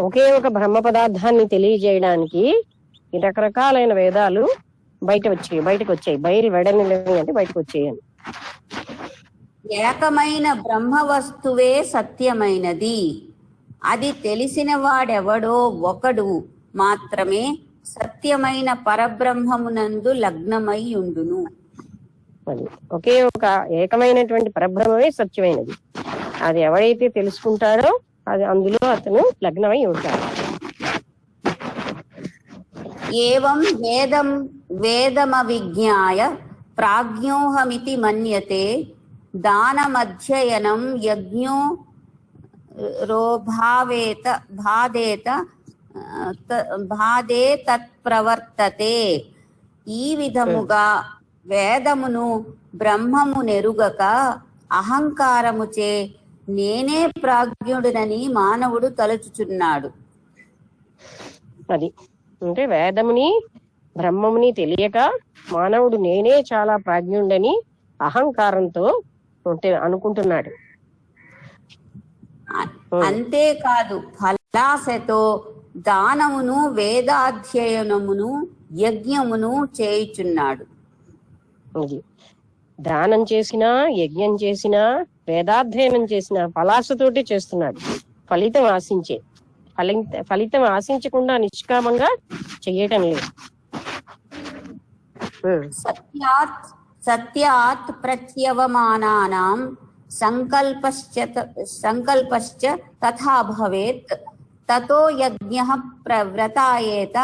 ఒకే ఒక బ్రహ్మ పదార్థాన్ని తెలియజేయడానికి ఈ రకరకాలైన వేదాలు బయటకు వచ్చాయి బయలు వెడనిలవి అంటే బయటకు వచ్చాయని. ఏకమైన బ్రహ్మ వస్తువే సత్యమైనది, అది తెలిసిన వాడెవడో ఒకడు మాత్రమే సత్యమైన పరబ్రహ్మమునందు లగ్నమై ఉండును. అది ఒకే ఒక ఏకమైనటువంటి పరబ్రహ్మమే సత్యమైనది, అది ఎవరైతే తెలుసుకుంటాడో అది అందులో అతను లగ్నమై ఉంటాడు. ఏవం వేదమవిజ్ఞాయ ప్రాజ్ఞోహమితి మన్యతే దానమధ్యయనం యజ్ఞో భాదే తత్ప్రవర్తతే. ఈ విధముగా వేదమును బ్రహ్మము నెరుగక అహంకారముచే నేనే ప్రాజ్ఞుడినని మానవుడు తలుచుచున్నాడు. అది అంటే వేదముని బ్రహ్మముని తెలియక మానవుడు నేనే చాలా ప్రాజ్ఞుడని అహంకారంతో అనుకుంటున్నాడు. అంతేకాదు ఫలాసతో దానమును వేదాధ్యయనమును యజ్ఞమును చేయుచున్నాడు. దానం చేసినా యజ్ఞం చేసినా వేదాధ్యయనం చేసినా ఫలాసతోటి చేస్తున్నాడు, ఫలితం ఆశించకుండా నిష్కామంగా చెయ్యటం లేదు. సత్యాత్ ప్రత్యవమానానాం సంకల్పశ్చ తథా భవేత్ తతో యజ్ఞః ప్రవ్రతాయేత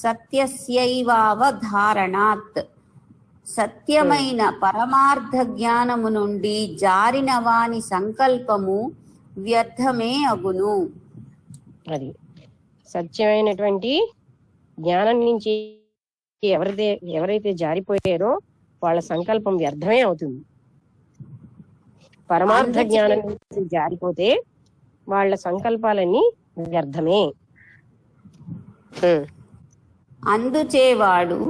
సత్యస్యైవావధారణాత్. సత్యమైన పరమార్థ జ్ఞానము నుండి జారిన వాని సంకల్పము వ్యర్థమే అగును. అది సత్యమైనటువంటి జ్ఞానం నుంచి ఎవరైతే జారిపోయారో వాళ్ళ సంకల్పం వ్యర్థమే అవుతుంది. పరమార్థ జ్ఞానం నుంచి జారిపోతే వాళ్ళ సంకల్పాలన్నీ వ్యర్థమే. అందుచేవాడు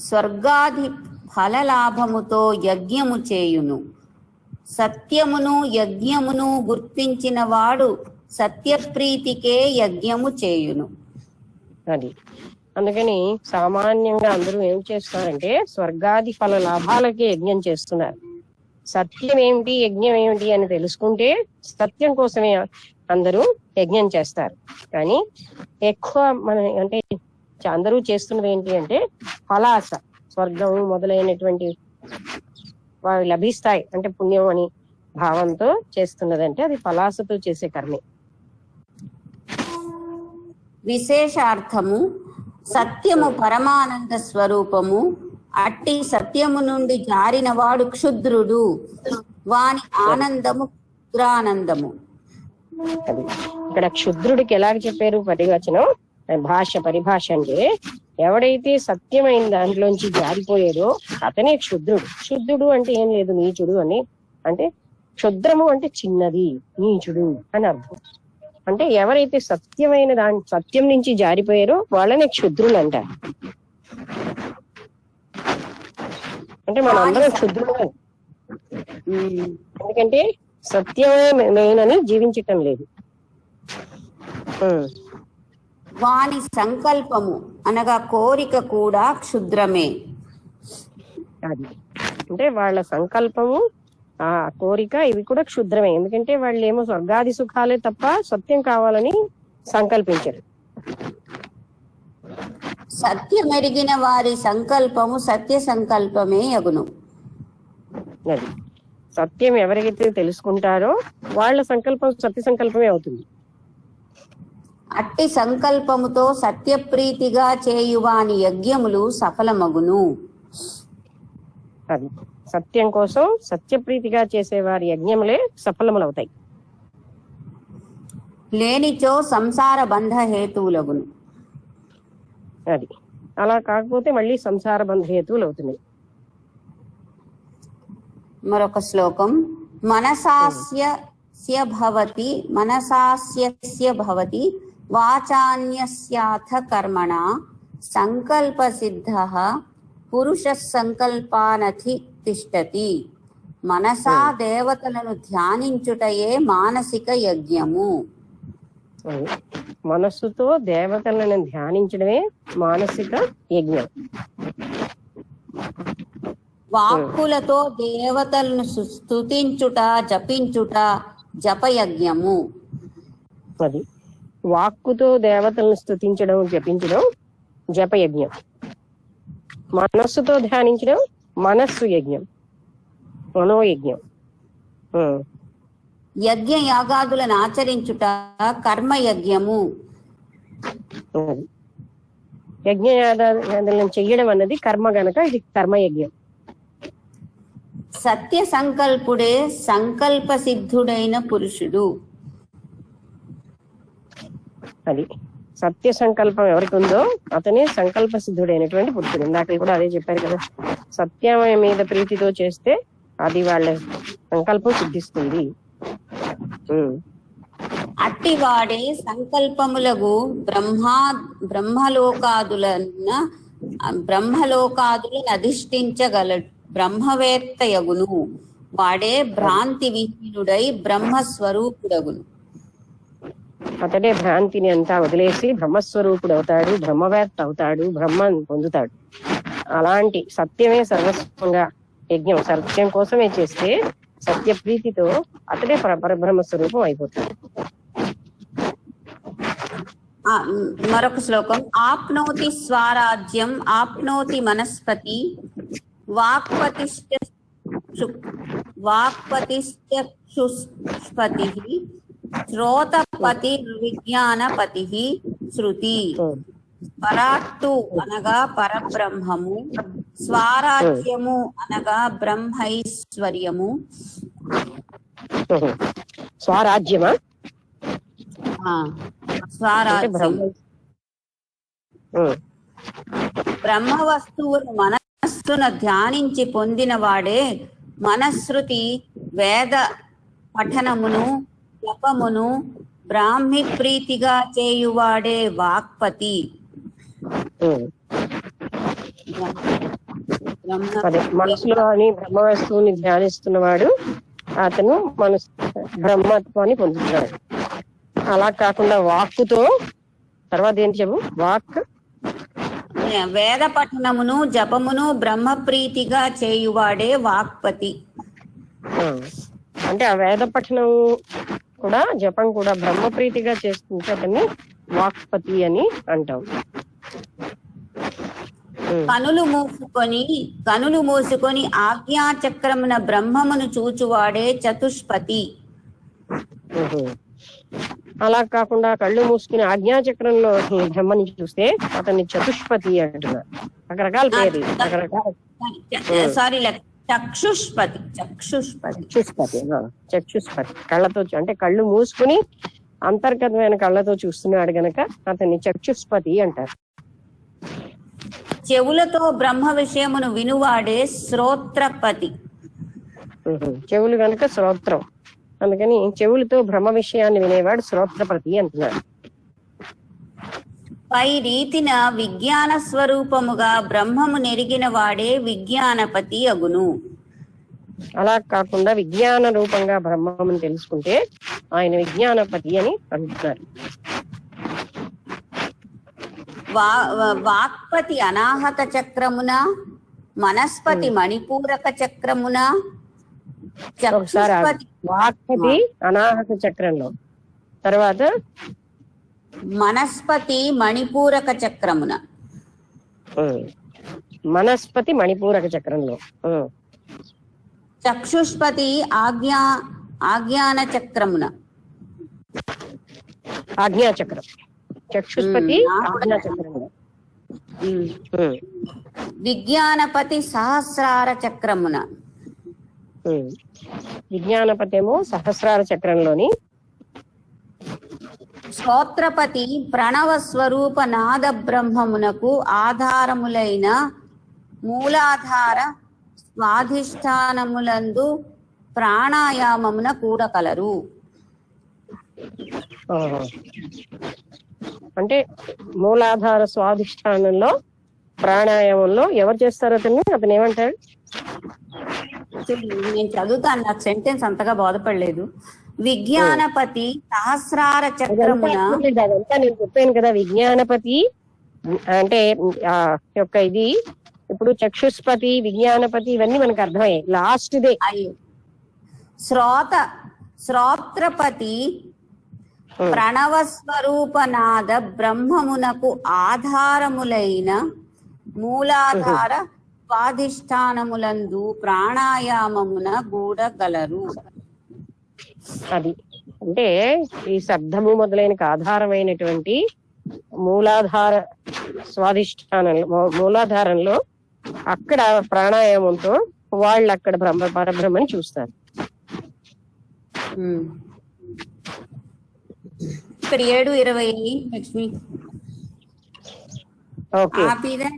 స్వర్గాది ఫలలాభముతో యజ్ఞము చేయును. సత్యమును యజ్ఞమును గుర్తించిన వాడు సత్యప్రీతికే యజ్ఞము చేయును. అది అందుకని సామాన్యంగా అందరూ ఏం చేస్తున్నారంటే స్వర్గాది ఫల లాభాలకి యజ్ఞం చేస్తున్నారు. సత్యం ఏమిటి యజ్ఞం ఏమిటి అని తెలుసుకుంటే సత్యం కోసమే అందరూ యజ్ఞం చేస్తారు. కానీ ఎక్కువ అంటే అందరూ చేస్తున్నది ఏంటి అంటే ఫలాస, స్వర్గం మొదలైనటువంటి వారు లభిస్తాయి అంటే పుణ్యం అని భావంతో చేస్తున్నదంటే అది ఫలాసతో చేసే కర్మే. విశేషార్థము సత్యము పరమానంద స్వరూపము. అట్టి సత్యము నుండి జారిన వాడు క్షుద్రుడు, వాని ఆనందము క్షుద్రానందము. అది ఇక్కడ క్షుద్రుడికి ఎలాగ చెప్పారు పరివచనం పరిభాష అంటే ఎవడైతే సత్యమైన దాంట్లోంచి జారిపోయాడో అతనే క్షుద్రుడు. క్షుద్రుడు అంటే ఏం లేదు, నీచుడు అని. అంటే క్షుద్రము అంటే చిన్నది, నీచుడు అని అర్థం. అంటే ఎవరైతే సత్యం నుంచి జారిపోయారో వాళ్ళనే క్షుద్రులు అంటారు. అంటే మనం అందరం క్షుద్రులు, ఎందుకంటే సత్యమే మెయిన్ అని జీవించటం లేదు. వాని సంకల్పము అనగా కోరిక కూడా క్షుద్రమే. అది అంటే వాళ్ళ సంకల్పము ఆ కోరిక ఇవి కూడా క్షుద్రమే. ఎందుకంటే వాళ్ళు ఏమో స్వర్గాది సుఖాలే తప్ప సత్యం కావాలని సంకల్పించరు. సత్యమెరిగిన వారి సంకల్పము సత్య సంకల్పమే అగును. అది సత్యం ఎవరైతే తెలుసుకుంటారో వాళ్ళ సంకల్పం సత్య సంకల్పమే అవుతుంది. అట్టి సంకల్పముతో సత్యప్రీతిగా చేయువాని యజ్ఞములు సఫలమగును. అది సత్యం కోసం సత్యప్రీతిగా చేసేవారి యజ్ఞములే సఫలములవుతాయి. లేనిచో సంసార బంధ హేతువులగును. అది అలా కాకపోతే మళ్ళీ సంసార బంధ హేతువులు అవుతున్నాయి. మరొక శ్లోకం. మనసాస్య భవతి వాచాన్యస్యాథ కర్మణ సంకల్ప సిద్ధః పురుష సంకల్పానధి తిష్టతి. మనసా దేవతలను ధ్యానించుటయే మానసిక యజ్ఞము. అది. మనస్సుతో దేవతలను ధ్యానించడమే మానసిక యజ్ఞం. వాక్కులతో దేవతలను స్తుతించుట జపించుట జపయజ్ఞము. అది వాక్కుతో దేవతలను స్తుతించడం జపించడం జపయజ్ఞం. మనస్సుతో ధ్యానించడం మనస్సు యజ్ఞం, మనోయజ్ఞం. యజ్ఞ యాగాదులను ఆచరించుట కర్మయజ్ఞము. యజ్ఞయాగాదులను చెయ్యడం అన్నది కర్మ గనక ఇది కర్మయజ్ఞం. సత్య సంకల్పుడే సంకల్ప సిద్ధుడైన పురుషుడు. అది సత్య సంకల్పం ఎవరికి ఉందో అతనే సంకల్ప సిద్ధుడైనటువంటి పురుషుడు. ఇందాక కూడా అదే చెప్పారు కదా, సత్యం మీద ప్రీతితో చేస్తే అది వాళ్ళ సంకల్పం సిద్ధిస్తుంది. అట్టివాడే సంకల్పములకు బ్రహ్మలోకాదులను అధిష్ఠించగలడు. బ్రహ్మవేత్తయగును. వాడే భ్రాంతి విహీనుడై బ్రహ్మస్వరూపుడగును. అతడే భ్రాంతిని అంతా వదిలేసి బ్రహ్మస్వరూపుడు అవుతాడు, బ్రహ్మవేత్త అవుతాడు, బ్రహ్మను పొందుతాడు. అలాంటి సత్యమే సర్వస్వంగా యజ్ఞం సత్యం కోసమే చేస్తే సత్య ప్రీతితో అతడే పరబ్రహ్మ స్వరూపం అయిపోతాడు. మరొక శ్లోకం. ఆప్నోతి స్వరాజ్యం ఆప్నోతి మనస్పతి వాక్పతిశ్చక్షుష్పతి శ్రోతపతి విజ్ఞానపతి శృతి. పరాట్టు అనగా పరబ్రహ్మము, స్వరాజ్యము అనగా బ్రహ్మైశ్వర్యము. స్వరాజ్యమా? స్వరాజ్యం బ్రహ్మ వస్తువును మనస్సును ధ్యానించి పొందిన వాడే మనశ్రుతి వేద పఠనమును జపమును బ్రాహ్మి ప్రీతిగా చేయువాడే వాక్పతి. అదే మనసులోని బ్రహ్మ వస్తువుని ధ్యానిస్తున్నవాడు అతను బ్రహ్మత్వాన్ని పొందుతున్నాడు. అలా కాకుండా వాక్కుతో తర్వాత ఏంటి చెప్పు? వాక్ వేద పఠనమును జపమును బ్రహ్మ ప్రీతిగా చేయువాడే వాక్పతి. అంటే ఆ వేద పఠనం కూడా జపం కూడా బ్రహ్మ ప్రీతిగా చేస్తుంటే అతన్ని వాక్పతి అని అంటాం. కనులు మూసుకొని ఆజ్ఞాచక్రమున బ్రహ్మమును చూచువాడే చతుష్పతి. అలా కాకుండా కళ్ళు మూసుకుని ఆజ్ఞాచక్రంలో బ్రహ్మని చూస్తే అతన్ని చతుష్పతి అంటున్నారు. రకరకాల పేర్లు, రకరకాల చక్షుష్పతి కళ్ళతో అంటే కళ్ళు మూసుకుని అంతర్గతమైన కళ్ళతో చూస్తున్నాడు గనక అతన్ని చక్షుష్పతి అంటారు. చెవులతో బ్రహ్మ విషయమును వినువాడే శ్రోత్రపతి. చెవులు గనక శ్రోత్రం, అందుకని చెవులతో బ్రహ్మ విషయాన్ని వినేవాడు శ్రోత్రపతి అంటున్నాడు. పై రీతిన విజ్ఞాన స్వరూపముగా బ్రహ్మము నెరిగిన వాడే విజ్ఞానపతి అగును. అలా కాకుండా విజ్ఞాన రూపంగా బ్రహ్మమును తెలుసుకుంటే ఆయన విజ్ఞానపతి అని అంటున్నారు. వాక్పతి అనాహత చక్రమున, మనస్పతి మణిపూరక చక్రమున, ఒకసారి వాక్పతి అనాహత చక్రంలో, తర్వాత మనస్పతి మణిపూరక చక్రమున, మనస్పతి మణిపూరక చక్రంలో, చక్షుష్పతి ఆజ్ఞాన చక్రమున, ఆజ్ఞాచక్రం, చక్షుష్పతి ఆజ్ఞాచక్రంలో, విజ్ఞానపతి సహస్రార చక్రమున, విజ్ఞానపతి ఏమో సహస్రార చక్రంలోని, శ్రోత్రపతి ప్రణవ స్వరూప నాద బ్రహ్మమునకు ఆధారములైన మూలాధార స్వాధిష్టానములందు ప్రాణాయామమున కూడకలరు. అంటే మూలాధార స్వాధిష్టానంలో ప్రాణాయామంలో ఎవరు చేస్తారు అతను ఏమంటాడు? నేను చదువుతాను, నాకు సెంటెన్స్ అంతగా బోధపడలేదు. విజ్ఞానపతి సహస్రార చక్రమున అదంతా నేను చెప్పాను కదా, విజ్ఞానపతి అంటే ఆ యొక్క ఇది ఇప్పుడు చక్షుష్పతి, విజ్ఞానపతి ఇవన్నీ మనకు అర్థమయ్యాయి. లాస్ట్ దే అయ్యో శ్రోత్రపతి ప్రణవస్వరూపనాద బ్రహ్మమునకు ఆధారములైన మూలాధార స్వాధిష్టానములందు ప్రాణాయామమున గూడగలరు. అది అంటే ఈ శబ్దము మొదలైన ఆధారమైనటువంటి మూలాధార స్వాధిష్టానంలో, మూలాధారంలో అక్కడ ప్రాణాయామంతో వాళ్ళు అక్కడ పరబ్రహ్మని చూస్తారు. ఇక్కడ 7:20 లక్ష్మి ఆపిదే.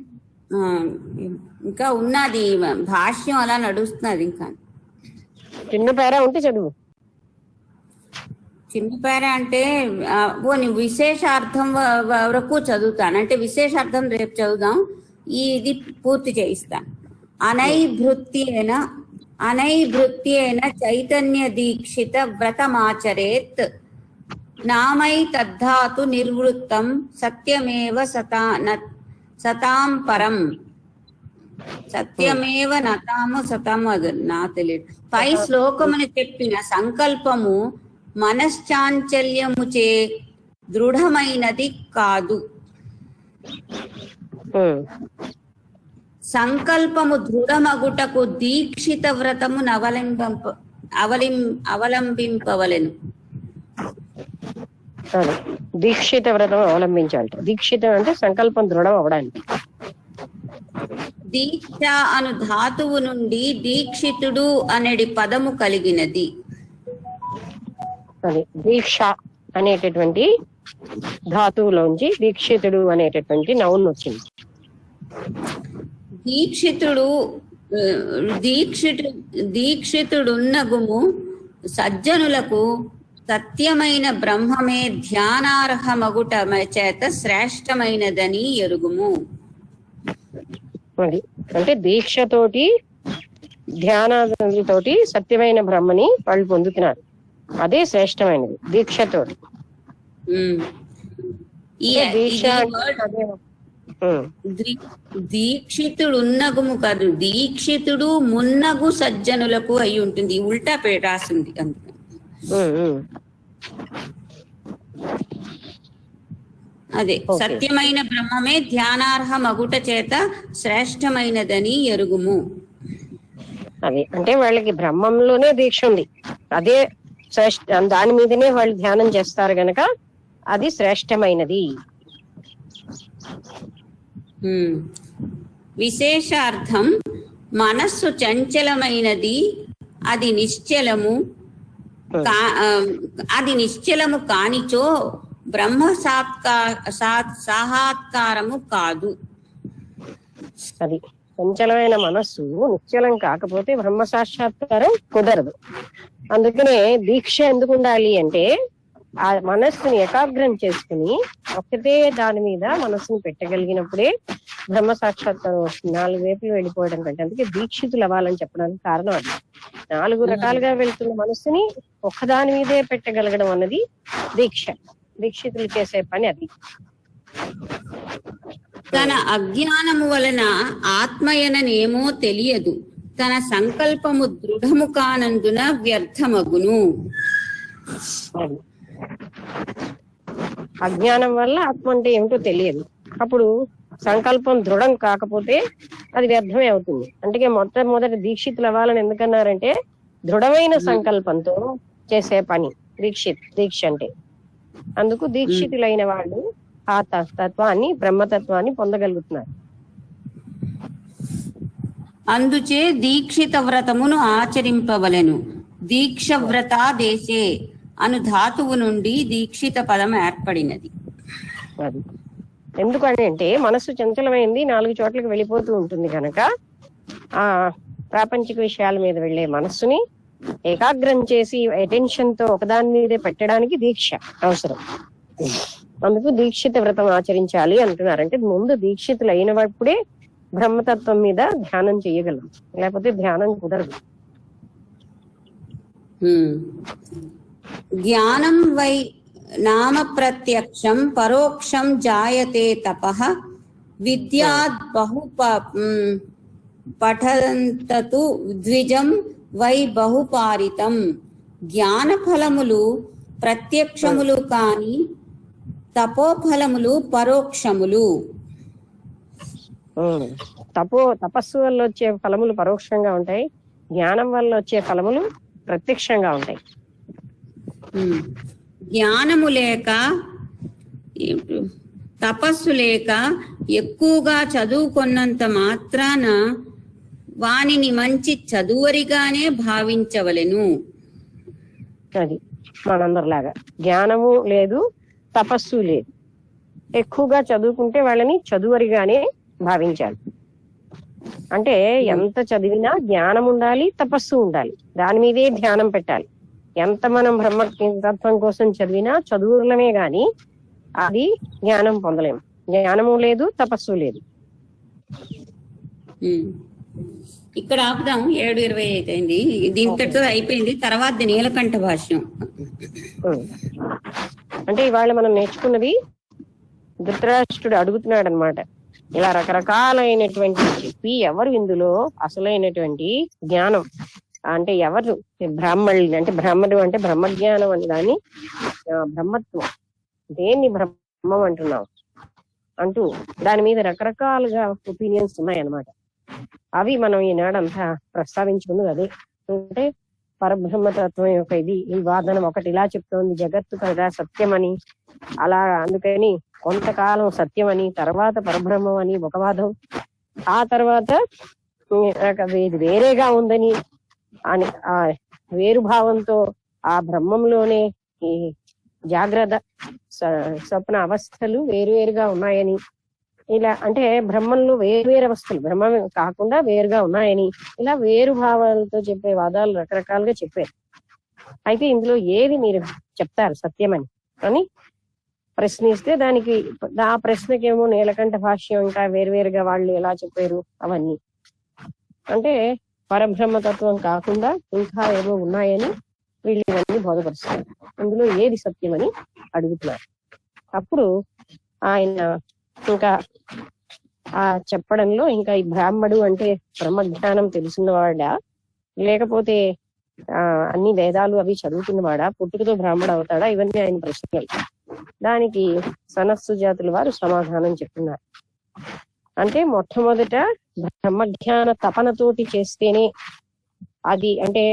ఇంకా ఉన్నది భాష్యం అలా నడుస్తున్నది. ఇంకా చిన్న పేర ఉంటే చదువు. చిన్న పేర అంటే పోనీ విశేషార్థం వరకు చదువుతాను. అంటే విశేషార్థం రేపు చదువుదాం, ఇది పూర్తి చేయిస్తాను. అనైభృత్యేన చైతన్య దీక్షిత వ్రతమాచరేత్ నామై తద్ధాతు నిర్వృత్తం సత్యమేవ సతాం పరం. సత్యమేవ నతాము సతాము అది నా తెలియదు. పై శ్లోకముని చెప్పిన సంకల్పము మనశ్చాంచల్యముచే దృఢమైనది కాదు. సంకల్పము దృఢమగుటకు దీక్షిత వ్రతము అవలంబింపవలెను. దీక్షిత వ్రతం అవలంబించాలి. దీక్షితం అంటే సంకల్పం దృఢం అవడానికి. దీక్ష అను ధాతువు నుండి దీక్షితుడు అనేది పదము కలిగినది. అది దీక్ష అనేటటువంటి ధాతువులోంచి దీక్షితుడు అనేటటువంటి నౌన్ వచ్చింది. దీక్షితుడున్నగుము సజ్జనులకు సత్యమైన బ్రహ్మమే ధ్యానార్హమగుట చేత శ్రేష్టమైనదని ఎరుగుము. అది అంటే దీక్షతోటి ధ్యానాతోటి సత్యమైన బ్రహ్మని వాళ్ళు పొందుతున్నారు. అదే శ్రేష్టమైనది దీక్షతోటి. దీక్షితుడు ఉన్నగుము కాదు, దీక్షితుడు మున్నగు సజ్జనులకు అయి ఉంటుంది. ఉల్టా రాసింది అందుకని. అదే సత్యమైన బ్రహ్మమే ధ్యానార్హ మగుట చేత శ్రేష్టమైనదని ఎరుగుము. అది అంటే వాళ్ళకి బ్రహ్మంలోనే దీక్ష ఉంది, అదే దాని మీదనే వాళ్ళు ధ్యానం చేస్తారు గనక అది శ్రేష్టమైనది. విశేషార్థం మనస్సు చంచలమైనది, అది నిశ్చలము కానిచో బ్రహ్మ సాక్షాత్కారము కాదు. అది చంచలమైన మనస్సు నిశ్చలం కాకపోతే బ్రహ్మ సాక్షాత్కారం కుదరదు. అందుకనే దీక్ష ఎందుకు ఉండాలి అంటే ఆ మనస్సుని ఏకాగ్రం చేసుకుని ఒక్కటే దాని మీద మనస్సుని పెట్టగలిగినప్పుడే బ్రహ్మ సాక్షాత్కారం వస్తుంది. 4 వైపులు వెళ్ళిపోవడం కంటే. అందుకే దీక్షితులు అవ్వాలని చెప్పడానికి కారణం అది. 4 రకాలుగా వెళ్తున్న మనస్సుని ఒక్కదాని మీదే పెట్టగలగడం అన్నది దీక్ష. దీక్షితులు చేసే పని అది. తన అజ్ఞానము వలన ఆత్మయననేమో తెలియదు, తన సంకల్పము దృఢము కానందున వ్యర్థమగును. అజ్ఞానం వల్ల ఆత్మ అంటే ఏమిటో తెలియదు, అప్పుడు సంకల్పం దృఢం కాకపోతే అది వ్యర్థమే అవుతుంది. అందుకే మొట్టమొదటి దీక్షితులు అవ్వాలని ఎందుకన్నారంటే దృఢమైన సంకల్పంతో చేసే పని దీక్ష అంటే. అందుకు దీక్షితులైన వాళ్ళు ఆ తత్వాన్ని, బ్రహ్మతత్వాన్ని పొందగలుగుతున్నారు. అందుచే దీక్షిత వ్రతమును ఆచరింపవలెను. దీక్ష వ్రత దేశే అను ధాతువు నుండి దీక్షిత పదం ఏర్పడినది. అది ఎందుకని అంటే మనస్సు చంచలమైంది, 4 చోట్లకి వెళ్ళిపోతూ ఉంటుంది కనుక ఆ ప్రాపంచిక విషయాల మీద వెళ్లే మనస్సుని ఏకాగ్రం చేసి అటెన్షన్ తో ఒకదాని మీదే పెట్టడానికి దీక్ష అవసరం. అందుకు దీక్షిత వ్రతం ఆచరించాలి అంటున్నారు. అంటే ముందు దీక్షితులు అయినప్పుడే బ్రహ్మతత్వం మీద ధ్యానం చేయగలం, లేకపోతే ధ్యానం కుదరదు. జ్ఞానం వై నామ ప్రత్యక్షం పరోక్షం జాయతే తపః విద్యాద్ పఠంతతు ద్విజం వై బహుపారితం. జ్ఞాన ఫలములు ప్రత్యక్షములు కాని తపోఫలములు పరోక్షములు. తపస్సు వల్ల వచ్చే ఫలములు పరోక్షంగా ఉంటాయి, జ్ఞానం వల్ల వచ్చే ఫలములు ప్రత్యక్షంగా ఉంటాయి. జ్ఞానము లేక తపస్సు లేక ఎక్కువగా చదువుకున్నంత మాత్రాన వానిని మంచి చదువరిగానే భావించవలెను. అది మనందరిలాగా జ్ఞానము లేదు, తపస్సు లేదు, ఎక్కువగా చదువుకుంటే వాళ్ళని చదువరిగానే భావించాలి. అంటే ఎంత చదివినా జ్ఞానం ఉండాలి, తపస్సు ఉండాలి, దాని మీదే ధ్యానం పెట్టాలి. ఎంత మనం బ్రహ్మతత్వం కోసం చదివినా చదువులమే గాని అది జ్ఞానం పొందలేము. జ్ఞానము లేదు, తపస్సు లేదు. ఇక్కడ ఆపుదాం, 7:25 అయింది. దీంతో అయిపోయింది. తర్వాత నీలకంఠ భాష్యం. అంటే ఇవాళ మనం నేర్చుకున్నది ధృతరాష్ట్రుడు అడుగుతున్నాడు అనమాట. ఇలా రకరకాలైనటువంటి చెప్పి ఎవరు ఇందులో అసలైనటువంటి జ్ఞానం అంటే ఎవరు బ్రాహ్మణులు అంటే బ్రాహ్మణుడు అంటే బ్రహ్మజ్ఞానం అని దాన్ని బ్రహ్మత్వం దేన్ని బ్రహ్మం అంటున్నాం అంటూ దాని మీద రకరకాలుగా ఒపీనియన్స్ ఉన్నాయన్నమాట. అవి మనం ఈనాడంతా ప్రస్తావించుకుంది. అదే అంటే పరబ్రహ్మతత్వం యొక్క ఈ వాదనం ఒకటి ఇలా చెప్తోంది, జగత్తు కదా సత్యమని, అలా అందుకని కొంతకాలం సత్యమని, తర్వాత పరబ్రహ్మం అని ఒక వాదం, ఆ తర్వాత ఇది వేరేగా ఉందని అని ఆ వేరు భావంతో ఆ బ్రహ్మంలోనే ఈ జాగ్రత్త స్వప్న అవస్థలు వేరువేరుగా ఉన్నాయని, ఇలా అంటే బ్రహ్మంలో వేరు అవస్థలు బ్రహ్మం కాకుండా వేరుగా ఉన్నాయని, ఇలా వేరు భావాలతో చెప్పే వాదాలు రకరకాలుగా చెప్పారు. అయితే ఇందులో ఏది మీరు చెప్తారు సత్యమని అని ప్రశ్నిస్తే దానికి ఆ ప్రశ్నకేమో నీలకంఠ భాష్యం ఇంకా వేరువేరుగా వాళ్ళు ఎలా చెప్పారు అవన్నీ అంటే పరబ్రహ్మతత్వం కాకుండా ఇంకా ఏమో ఉన్నాయని వీళ్ళు ఇవన్నీ బోధపరుస్తారు. అందులో ఏది సత్యమని అడుగుతున్నారు. అప్పుడు ఆయన ఇంకా ఆ చెప్పడంలో ఇంకా ఈ బ్రాహ్మడు అంటే బ్రహ్మజ్ఞానం తెలిసినవాడా లేకపోతే అన్ని వేదాలు అవి చదువుతున్నవాడా, పుట్టుకతో బ్రాహ్మడు అవుతాడా, ఇవన్నీ ఆయన ప్రశ్నలు. దానికి సనస్సు జాతుల వారు సమాధానం చెప్తున్నారు. అంటే మొట్టమొదట బ్రహ్మజ్ఞాన తపనతోటి చేస్తేనే అది అంటే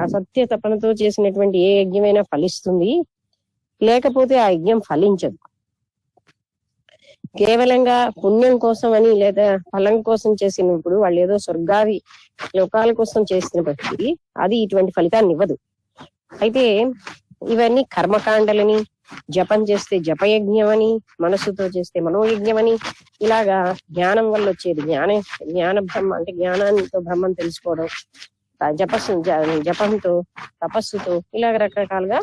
ఆ సత్య తపనతో చేసినటువంటి ఏ యజ్ఞమైనా ఫలిస్తుంది, లేకపోతే ఆ యజ్ఞం ఫలించదు. కేవలంగా పుణ్యం కోసం అని లేదా ఫలం కోసం చేసినప్పుడు వాళ్ళు ఏదో స్వర్గాది లోకాల కోసం చేసినప్పటికీ అది ఇటువంటి ఫలితాన్ని ఇవ్వదు. అయితే ఇవన్నీ కర్మకాండలని, జపం చేస్తే జపయజ్ఞం అని, మనసుతో చేస్తే మనోయజ్ఞం అని, ఇలాగా జ్ఞానం వల్ల వచ్చేది జ్ఞాన బ్రహ్మ అంటే జ్ఞానానితో బ్రహ్మం తెలుసుకోవడం, జపంతో తపస్సుతో ఇలాగ రకరకాలుగా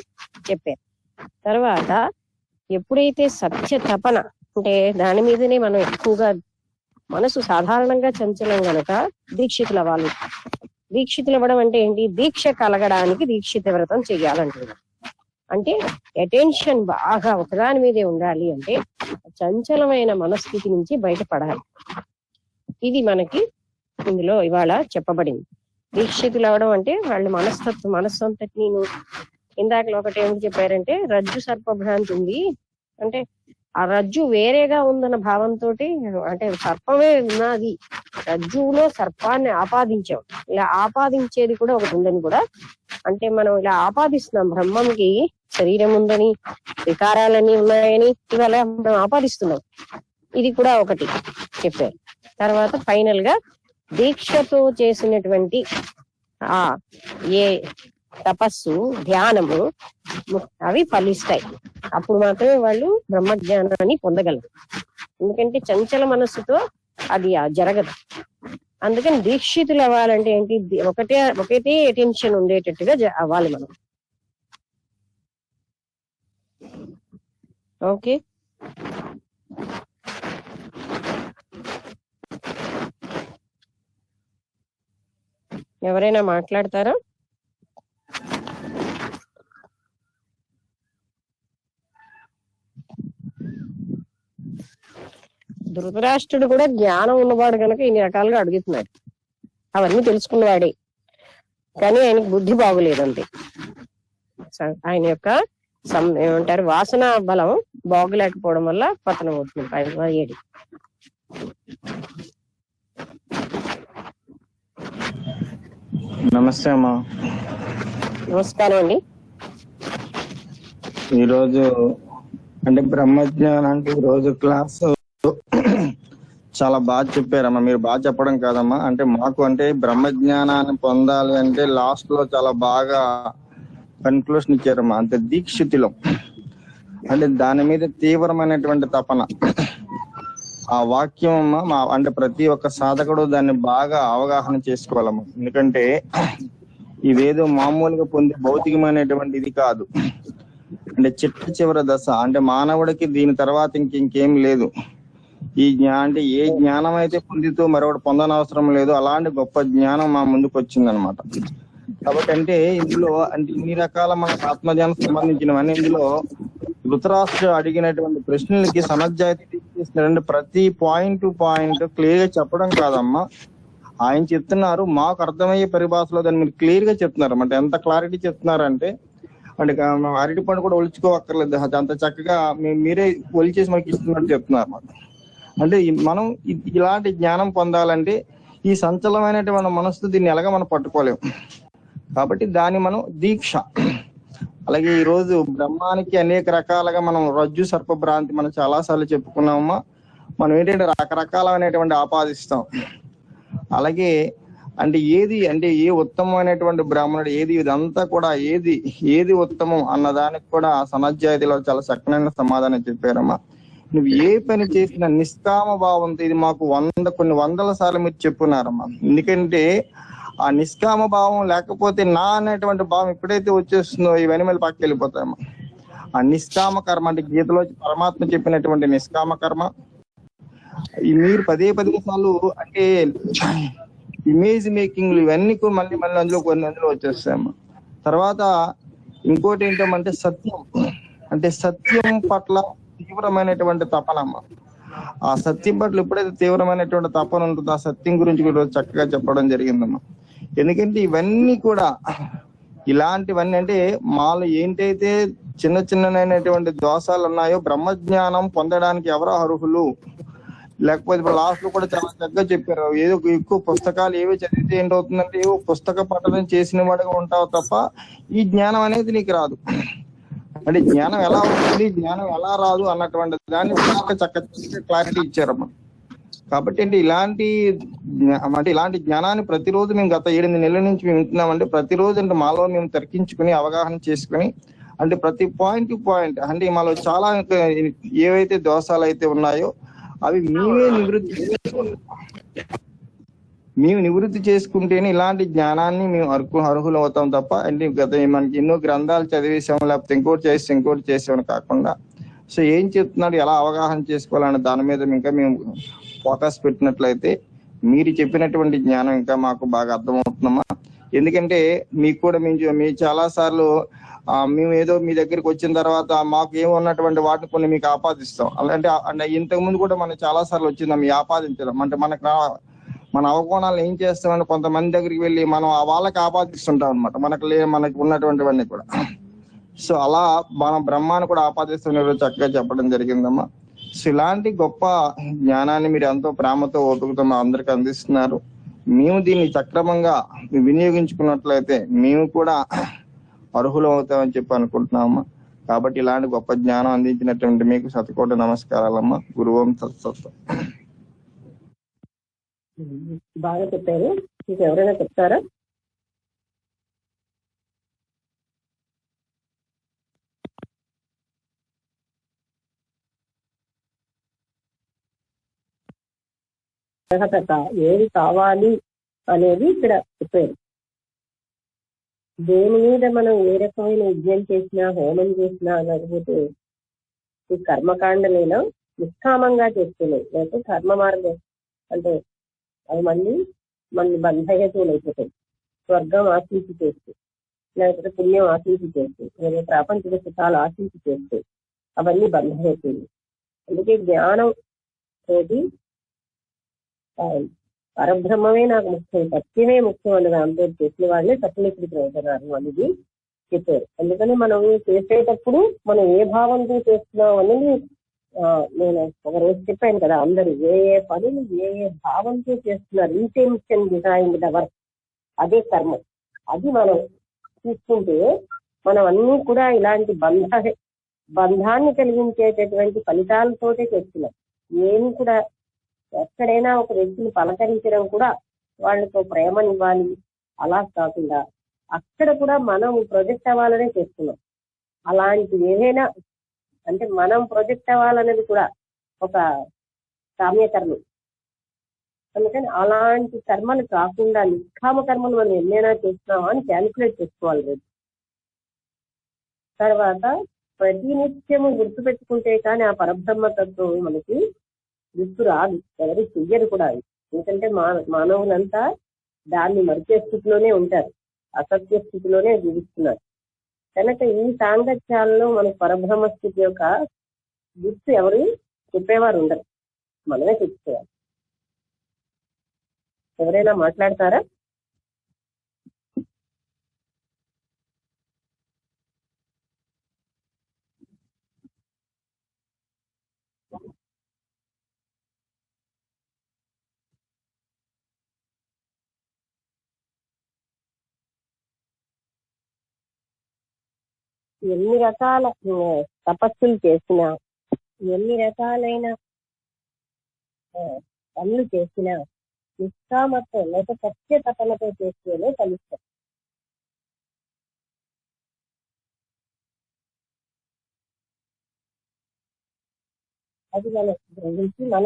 చెప్పారు. తర్వాత ఎప్పుడైతే సత్య తపన అంటే దాని మీదనే మనం ఎక్కువగా మనసు సాధారణంగా చంచలం గనక దీక్షితులు అవ్వాలి. దీక్షితులు అవ్వడం అంటే ఏంటి? దీక్ష కలగడానికి దీక్షిత వ్రతం చెయ్యాలంటున్నారు. అంటే అటెన్షన్ బాగా ఒకదాని మీదే ఉండాలి అంటే చంచలమైన మనస్థితి నుంచి బయటపడాలి. ఇది మనకి ఇందులో ఇవాళ చెప్పబడింది. దీక్షితులు అవడం అంటే వాళ్ళు మనస్సు అంతటి నేను ఇందాకలో ఒకటి ఏమిటి చెప్పారంటే రజ్జు సర్పభ్రాంతి ఉంది అంటే ఆ రజ్జు వేరేగా ఉందన్న భావంతో అంటే సర్పమే ఉన్నది, రజ్జువులో సర్పాన్ని ఆపాదించాం. ఇలా ఆపాదించేది కూడా ఒకటి ఉందని కూడా అంటే మనం ఇలా ఆపాదిస్తున్నాం, బ్రహ్మంకి శరీరం ఉందని వికారాలన్నీ ఉన్నాయని ఇవాళ మనం ఆపాదిస్తున్నాం. ఇది కూడా ఒకటి చెప్పారు. తర్వాత ఫైనల్ గా దీక్షతో చేసినటువంటి ఆ ఏ తపస్సు ధ్యానము అవి ఫలిస్తాయి. అప్పుడు మాత్రమే వాళ్ళు బ్రహ్మజ్ఞానాన్ని పొందగలరు. ఎందుకంటే చంచల మనస్సుతో అది జరగదు. అందుకని దీక్షితులు అవ్వాలంటే ఏంటి? ఒకటే అటెన్షన్ ఉండేటట్టుగా అవ్వాలి మనం. ఓకే, ఎవరైనా మాట్లాడతారా? ధృతరాష్ట్రుడు కూడా జ్ఞానం ఉన్నవాడు కనుక ఇన్ని రకాలుగా అడుగుతున్నాడు. అవన్నీ తెలుసుకున్నవాడే, కానీ ఆయనకు బుద్ధి బాగులేదంతే. ఆయన యొక్క ఏమంటారు వాసన బలం బాగులేకపోవడం వల్ల పతనం అవుతుంది ఆయన ఏడి. నమస్తే అమ్మా. నమస్కారం అండి. ఈరోజు అంటే బ్రహ్మజ్ఞానం అంటే ఈరోజు క్లాసు చాలా బాగా చెప్పారమ్మా. మీరు బాగా చెప్పడం కాదమ్మా, అంటే మాకు అంటే బ్రహ్మజ్ఞానాన్ని పొందాలి అంటే లాస్ట్ లో చాలా బాగా కన్క్లూషన్ ఇచ్చారమ్మా. అంటే దీక్షితులు అంటే దాని మీద తీవ్రమైనటువంటి తపన. ఆ వాక్యం అమ్మా అంటే ప్రతి ఒక్క సాధకుడు దాన్ని బాగా అవగాహన చేసుకోవాలమ్మా. ఎందుకంటే ఇదేదో మామూలుగా పొందే భౌతికమైనటువంటి ఇది కాదు. అంటే చిట్ట చివరి దశ. అంటే మానవుడికి దీని తర్వాత ఇంకేం లేదు. ఈ అంటే ఏ జ్ఞానం అయితే పొందితో మరొకటి పొందనవసరం లేదు, అలాంటి గొప్ప జ్ఞానం మా ముందుకు వచ్చిందనమాట. కాబట్టి అంటే ఇందులో అంటే ఇన్ని రకాల మనకు ఆత్మజ్ఞానం సంబంధించినవన్నీ ఇందులో ధృతరాష్ట్ర అడిగినటువంటి ప్రశ్నలకి సమజ్జాయితీ తీసినారంటే ప్రతి పాయింట్ క్లియర్ గా చెప్పడం కాదమ్మా. ఆయన చెప్తున్నారు మాకు అర్థమయ్యే పరిభాషలో దాన్ని మీరు క్లియర్ గా చెప్తున్నారు. అంటే ఎంత క్లారిటీ చెప్తున్నారంటే అంటే అరటి పండు కూడా ఒలుచుకోవక్కర్లేదు, అంత చక్కగా మీరే ఒలిచేసి మనకి ఇస్తున్నట్టు చెప్తున్నారు అన్నమాట. అంటే మనం ఇలాంటి జ్ఞానం పొందాలంటే ఈ సంచలనమైనటువంటి మనస్సు దీన్ని ఎలాగ మనం పట్టుకోలేము. కాబట్టి దాన్ని మనం దీక్ష. అలాగే ఈ రోజు బ్రహ్మానికి అనేక రకాలుగా మనం రజ్జు సర్ప భ్రాంతి మనం చాలా సార్లు చెప్పుకున్నామమ్మా. మనం ఏంటంటే రకరకాలైనటువంటి ఆపాదిస్తాం. అలాగే అంటే ఏ ఉత్తమమైనటువంటి బ్రాహ్మణుడు ఇదంతా కూడా ఏది ఉత్తమం అన్నదానికి కూడా సనధ్యాయతిలో చాలా చక్కనైన సమాధానం చెప్పారమ్మా. నువ్వు ఏ పని చేసినా నిష్కామ భావంతో, ఇది మాకు కొన్ని వందల సార్లు మీరు చెప్పున్నారమ్మా. ఎందుకంటే ఆ నిష్కామ భావం లేకపోతే నా అనేటువంటి భావం ఎప్పుడైతే వచ్చేస్తుందో ఇవన్నీ మళ్ళీ పక్కకి వెళ్ళిపోతాయమ్మా. ఆ నిష్కామ కర్మ అంటే గీతలో పరమాత్మ చెప్పినటువంటి నిష్కామ కర్మ మీరు పదే సార్లు అంటే ఇమేజ్ మేకింగ్ ఇవన్నీ మళ్ళీ అందులో వచ్చేస్తాయమ్మా. తర్వాత ఇంకోటి ఏంటంటే సత్యం పట్ల తీవ్రమైనటువంటి తపనమ్మ. ఆ సత్యం పట్ల ఎప్పుడైతే తీవ్రమైనటువంటి తపన ఉంటుందో ఆ సత్యం గురించి కూడా చక్కగా చెప్పడం జరిగిందమ్మా. ఎందుకంటే ఇవన్నీ కూడా ఇలాంటివన్నీ అంటే మాలో ఏంటైతే చిన్ననైనటువంటి దోషాలు ఉన్నాయో బ్రహ్మజ్ఞానం పొందడానికి ఎవరో అర్హులు, లేకపోతే ఇప్పుడు లాస్ట్ లో కూడా చాలా చక్కగా చెప్పారు. ఏదో ఎక్కువ పుస్తకాలు ఏవో చదివితే ఏంటవుతుందంటే ఏవో పుస్తక పఠనం చేసిన వాడిగా ఉంటావు తప్ప ఈ జ్ఞానం అనేది నీకు రాదు. అంటే జ్ఞానం ఎలా వస్తుంది, జ్ఞానం ఎలా రాదు అన్నటువంటి దాన్ని చక్కగా క్లారిటీ ఇచ్చారమ్మా. కాబట్టి అంటే ఇలాంటి జ్ఞానాన్ని ప్రతిరోజు మేము గత 8 నెలల నుంచి మేము వింటున్నామంటే ప్రతిరోజు అంటే మాలో మేము తర్కించుకుని అవగాహన చేసుకుని అంటే ప్రతి పాయింట్ అంటే మాలో చాలా ఏవైతే దోషాలు అయితే ఉన్నాయో అవి మేము నివృత్తి చేసుకుంటేనే ఇలాంటి జ్ఞానాన్ని మేము అర్హులు అవుతాం తప్ప అంటే మనకి ఎన్నో గ్రంథాలు చదివేసాము లేకపోతే ఇంకోటి చేసామని కాకుండా సో ఏం చెప్తున్నాడు ఎలా అవగాహన చేసుకోవాలనే దాని మీద ఇంకా మేము ఫోకస్ పెట్టినట్లయితే మీరు చెప్పినటువంటి జ్ఞానం ఇంకా మాకు బాగా అర్థమవుతుందమ్మా. ఎందుకంటే మీకు కూడా మీ చాలా సార్లు మేము ఏదో మీ దగ్గరికి వచ్చిన తర్వాత మాకు ఏమున్నటువంటి వాటిని కొన్ని మీకు ఆపాదిస్తాం. అంటే ఇంతకు ముందు కూడా మనకు చాలా సార్లు వచ్చిందా మీ ఆపాదించడం. అంటే మన అవకోణాలను ఏం చేస్తామంటే కొంతమంది దగ్గరికి వెళ్ళి మనం వాళ్ళకి ఆపాదిస్తుంటాం అనమాట. మనకు ఉన్నటువంటివన్నీ కూడా. సో అలా మనం బ్రహ్మాన్ని కూడా ఆపాదిస్తున్న చక్కగా చెప్పడం జరిగిందమ్మా. సో ఇలాంటి గొప్ప జ్ఞానాన్ని మీరు ఎంతో ప్రేమతో ఓపికతో మా అందరికి అందిస్తున్నారు. మేము దీన్ని సక్రమంగా వినియోగించుకున్నట్లయితే మేము కూడా అర్హులు అవుతామని చెప్పి అనుకుంటున్నామమ్మా. కాబట్టి ఇలాంటి గొప్ప జ్ఞానం అందించినటువంటి మీకు శతకోటి నమస్కారాలమ్మా. గురువం తత్సత్. బాగా చెప్పారు. మీకు ఎవరైనా చెప్తారా? ఏది కావాలి అనేది ఇక్కడ చెప్పారు. దేని మీద మనం ఏ రకమైన యజ్ఞం చేసినా హోమం చేసినా లేకపోతే ఈ కర్మకాండలైనా నిష్కామంగా చేస్తున్నాయి, లేకపోతే కర్మ మార్గం అంటే అవి మన బంధహేతువులు అయిపోతాయి. స్వర్గం ఆశించి చేస్తూ లేకపోతే పుణ్యం ఆశించి చేస్తూ లేదా ప్రాపంచిక సుఖాలు ఆశించి చేస్తూ అవన్నీ బంధహేతువులు. అందుకే జ్ఞానం తోటి పరబ్రహ్మమే నాకు ముఖ్యం, సత్యమే ముఖ్యం అని దాంతో చేసిన వాళ్ళే సఫలీకృతం అవుతున్నారు అనేది చెప్పారు. అందుకని మనం చేసేటప్పుడు మనం ఏ భావంతో చేస్తున్నాం అనేది నేను ఒక రోజు చెప్పాను కదా, అందరూ ఏ ఏ పనులు ఏ ఏ భావంతో చేస్తున్నారు, ఇంటెన్షన్ బిహైండ్ ద వర్క్, అదే కర్మ. అది మనం చూసుకుంటే మనం అన్ని కూడా ఇలాంటి బంధాన్ని కలిగించేటటువంటి ఫలితాలతోటే చేస్తున్నాం. ఏమి కూడా ఎక్కడైనా ఒక వ్యక్తిని పలకరించడం కూడా వాళ్ళతో ప్రేమనివ్వాలి అలా కాకుండా అక్కడ కూడా మనం ప్రొజెక్ట్ అవ్వాలనే చేస్తున్నాం. అలాంటి ఏదైనా అంటే మనం ప్రొజెక్ట్ అవ్వాలనేది కూడా ఒక కామ్యకర్మ. అందుకని అలాంటి కర్మలు కాకుండా నిష్కామ కర్మలు మనం ఎన్నైనా చేస్తున్నామా అని క్యాలిక్యులేట్ చేసుకోవాలి. రేపు తర్వాత ప్రతి నిత్యము గుర్తుపెట్టుకుంటే కానీ ఆ పరబ్రహ్మతత్వం మనకి గుర్తు రాదు, ఎవరు చెయ్యరు కూడా. ఎందుకంటే మానవులంతా దాన్ని మరిచే స్థితిలోనే ఉంటారు, అసత్య స్థితిలోనే జీవిస్తున్నారు. కనుక ఈ సాంగత్యాలలో మన పరబ్రహ్మ స్థితి యొక్క గుర్తు ఎవరు చెప్పేవారు ఉండరు, మనమే చెప్పుకోవాలి. ఎవరైనా మాట్లాడతారా? ఎన్ని రకాల తపస్సులు చేసినా, ఎన్ని రకాలైన పనులు చేసినా నిష్కామత్వం లేక సత్య తపనతో చేస్తేనే ఫలిస్తాం. అది మన గురించి మన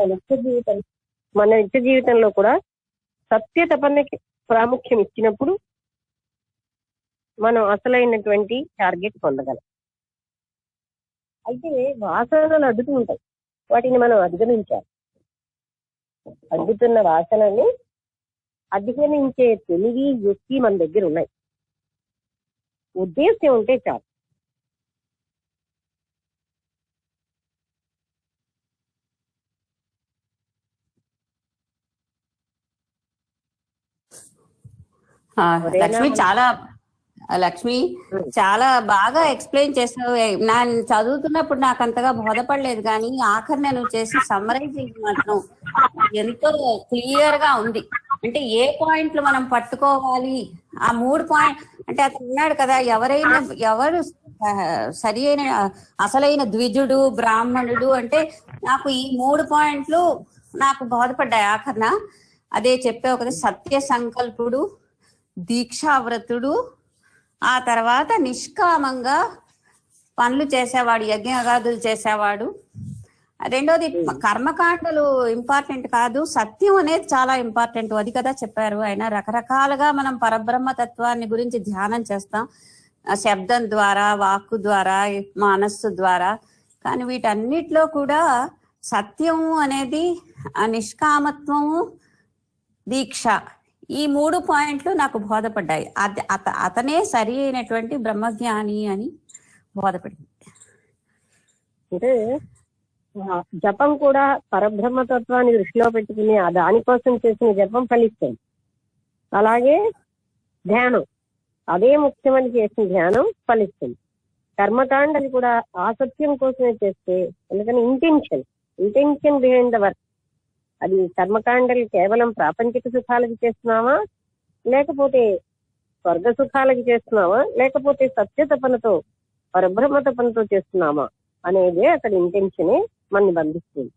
నిత్య జీవితంలో కూడా సత్య తపనకి ప్రాముఖ్యం ఇచ్చినప్పుడు మనం అసలైనటువంటి టార్గెట్ పొందగలం. అయితే వాసనలు అడ్డుతూ ఉంటాయి, వాటిని మనం అధిగమించాలి. అడ్డుతున్న వాసనని అధిగమించే తెలివి యుక్తి మన దగ్గర ఉన్నాయి, ఉద్దేశం ఉంటే చాలు. లక్ష్మి చాలా బాగా ఎక్స్ప్లెయిన్ చేసావు. నేను చదువుతున్నప్పుడు నాకు అంతగా బోధపడలేదు, కానీ ఆఖరి నేను చేసి సమ్మరైజింగ్ మాత్రం ఎంతో క్లియర్ గా ఉంది. అంటే ఏ పాయింట్లు మనం పట్టుకోవాలి, ఆ 3 పాయింట్ అంటే అతను ఉన్నాడు కదా, ఎవరు సరి అయిన అసలైన ద్విజుడు బ్రాహ్మణుడు అంటే నాకు ఈ 3 పాయింట్లు నాకు బోధపడ్డాయి ఆఖరణ. అదే చెప్పావు కదా, సత్య సంకల్పుడు, దీక్షావ్రతుడు, ఆ తర్వాత నిష్కామంగా పనులు చేసేవాడు, యజ్ఞగాదులు చేసేవాడు. రెండోది కర్మకాండలు ఇంపార్టెంట్ కాదు, సత్యం అనేది చాలా ఇంపార్టెంట్, అది కదా చెప్పారు ఆయన. రకరకాలుగా మనం పరబ్రహ్మ తత్వాన్ని గురించి ధ్యానం చేస్తాం, శబ్దం ద్వారా, వాక్కు ద్వారా, మనస్సు ద్వారా. కానీ వీటన్నిటిలో కూడా సత్యము అనేది, ఆ నిష్కామత్వము, దీక్ష, ఈ 3 పాయింట్లు నాకు బోధపడ్డాయి. అతనే సరి అయినటువంటి బ్రహ్మజ్ఞాని అని బోధపడింది. అంటే జపం కూడా పరబ్రహ్మతత్వాన్ని దృష్టిలో పెట్టుకుని ఆ దానికోసం చేసిన జపం ఫలిస్తుంది. అలాగే ధ్యానం, అదే ముఖ్యమని చేసిన ధ్యానం ఫలిస్తుంది. కర్మకాండలు కూడా ఆ సత్యం కోసమే చేస్తే, ఎందుకని ఇంటెన్షన్ బిహైండ్ ద వర్క్. అది కర్మకాండలు కేవలం ప్రాపంచిక సుఖాలకి చేస్తున్నావా, లేకపోతే స్వర్గ సుఖాలకి చేస్తున్నావా, లేకపోతే సత్య తపనతో పరబ్రహ్మ తపనతో చేస్తున్నామా అనేదే అక్కడ ఇంటెన్షనే మనని బంధిస్తుంది.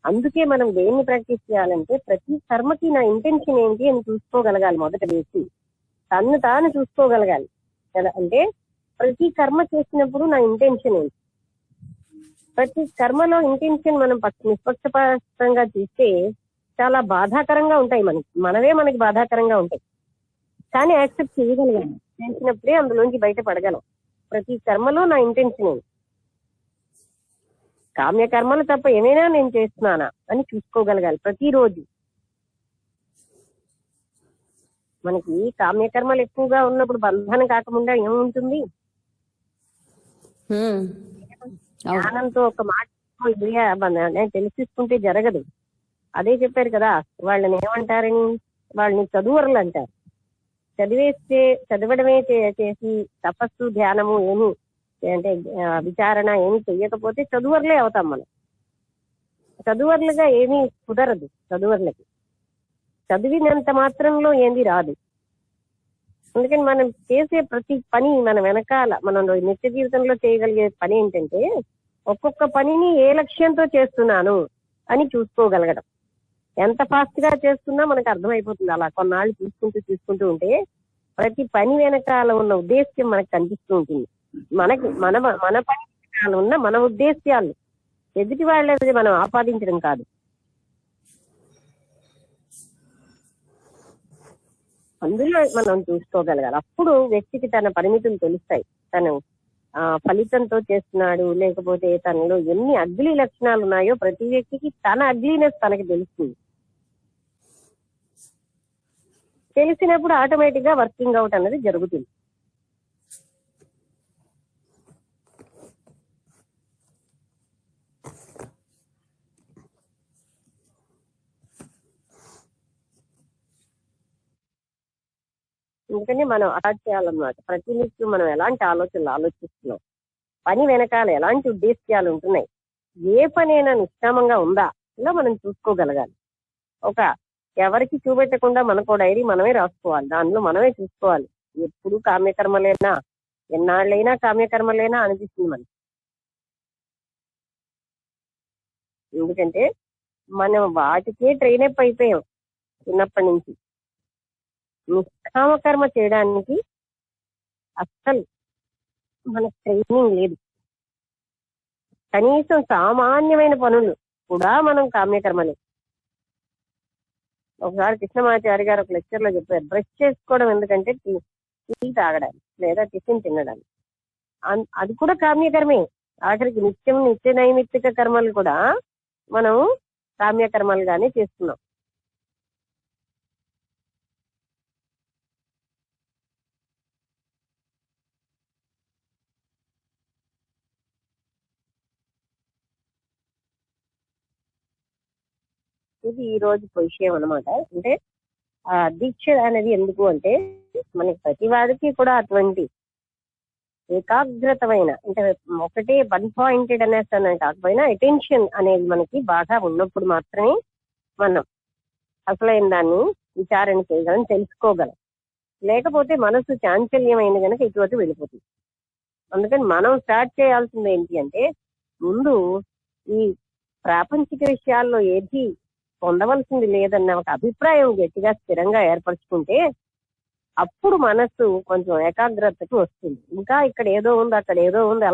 అందుకే మనం దేన్ని ప్రాక్టీస్ చేయాలంటే ప్రతి కర్మకి నా ఇంటెన్షన్ ఏంటి అని చూసుకోగలగాలి. మొదట వేసి తను తాను చూసుకోగలగాలి కదా. అంటే ప్రతి కర్మ చేసినప్పుడు నా ఇంటెన్షన్ ఏంటి, ప్రతి కర్మలో ఇంటెన్షన్ మనం నిష్పక్షపాతంగా చూస్తే చాలా బాధాకరంగా ఉంటాయి, మనకి బాధాకరంగా ఉంటాయి. కానీ యాక్సెప్ట్ చేయగలగాలి, చేసినప్పుడే అందులోంచి బయటపడగలం. ప్రతి కర్మలో నా ఇంటెన్షన్ ఏంటి, కామ్య కర్మలు తప్ప ఏమైనా నేను చేస్తున్నానా అని చూసుకోగలగాలి ప్రతిరోజు. మనకి కామ్యకర్మలు ఎక్కువగా ఉన్నప్పుడు బంధనం కాకుండా ఏముంటుంది, జ్ఞానంతో ఒక మాట తెలిసిస్తుంటే జరగదు. అదే చెప్పారు కదా, వాళ్ళని ఏమంటారని, వాళ్ళని చదువర్లు అంటారు. చదవడమే చేసి తపస్సు ధ్యానము ఏమి అంటే విచారణ ఏమి చెయ్యకపోతే చదువర్లే అవుతాం మనం. చదువర్లుగా ఏమీ కుదరదు. చదువర్లకి చదివినంత మాత్రంలో ఏంది రాదు. అందుకని మనం చేసే ప్రతి పని మన వెనకాల మనం నిత్య జీవితంలో చేయగలిగే పని ఏంటంటే ఒక్కొక్క పనిని ఏ లక్ష్యంతో చేస్తున్నాను అని చూసుకోగలగడం. ఎంత ఫాస్ట్ గా చేస్తున్నా మనకు అర్థమైపోతుంది. అలా కొన్నాళ్ళు తీసుకుంటూ ఉంటే ప్రతి పని వెనకాల ఉన్న ఉద్దేశ్యం మనకు కనిపిస్తూ ఉంటుంది. మనకి మన మన పని వెనకాల ఉన్న మన ఉద్దేశ్యాలు ఎదుటి వాళ్ళది మనం ఆపాదించడం కాదు. అందులో మనం చూసుకోగలగాలి. అప్పుడు వ్యక్తికి తన పరిమితులు తెలుస్తాయి. తను ఫలితంతో చేస్తున్నాడు, లేకపోతే తనలో ఎన్ని అగ్లీ లక్షణాలు ఉన్నాయో ప్రతి వ్యక్తికి తన అగ్లీనెస్ తనకి తెలుస్తుంది. తెలిసినప్పుడు ఆటోమేటిక్ గా వర్కింగ్ అవుట్ అన్నది జరుగుతుంది. అందుకని మనం అలా చేయాలన్నమాట. ప్రతినిత్యం మనం ఎలాంటి ఆలోచనలు ఆలోచిస్తున్నాం, పని వెనకాల ఎలాంటి ఉద్దేశ్యాలు ఉంటున్నాయి, ఏ పనైనా నిష్కామంగా ఉందా ఇలా మనం చూసుకోగలగాలి. ఎవరికి చూపెట్టకుండా మనకో డైరీ మనమే రాసుకోవాలి, దానిలో మనమే చూసుకోవాలి. ఎప్పుడు కామ్యకర్మలేనా, ఎన్నాళ్ళైనా కామ్యకర్మలేనా అనిపిస్తుంది మనకి. ఎందుకంటే మనం వాటికే ట్రైన్ అప్ అయిపోయాం చిన్నప్పటి నుంచి. నిష్కామ కర్మ చేయడానికి అస్సలు మనకు ట్రైనింగ్ లేదు. కనీసం సామాన్యమైన పనులు కూడా మనం కామ్యకర్మలే. ఒకసారి కృష్ణమాచారి గారు ఒక లెక్చర్ లో చెప్పారు, బ్రష్ చేసుకోవడం ఎందుకంటే టీ తాగడానికి లేదా టిఫిన్ తినడానికి. అది కూడా కామ్యకర్మే. ఆఖరికి నిత్య నైమిత్తిక కర్మలు కూడా మనం కామ్యకర్మలుగానే చేస్తున్నాం. ఇది ఈ రోజు విషయం అనమాట. అంటే ఆ దీక్ష అనేది ఎందుకు అంటే మనకి ప్రతి వాడికి కూడా అటువంటి ఏకాగ్రతమైన, అంటే ఒకటే వన్ పాయింటెడ్ అనేసి అనేది కాకపోయినా అటెన్షన్ అనేది మనకి బాగా ఉన్నప్పుడు మాత్రమే మనం అసలైన దాన్ని విచారణ చేయగలం, తెలుసుకోగలం. లేకపోతే మనసు చాంచల్యమైన కనుక ఇటువంటి వెళ్ళిపోతుంది. అందుకని మనం స్టార్ట్ చేయాల్సింది ఏంటి అంటే ముందు ఈ ప్రాపంచిక విషయాల్లో ఏది పొందవలసింది లేదన్న ఒక అభిప్రాయం గట్టిగా స్థిరంగా ఏర్పరచుకుంటే అప్పుడు మనస్సు కొంచెం ఏకాగ్రతకు వస్తుంది. ఇంకా ఇక్కడ ఏదో ఉంది, అక్కడ ఏదో ఉంది,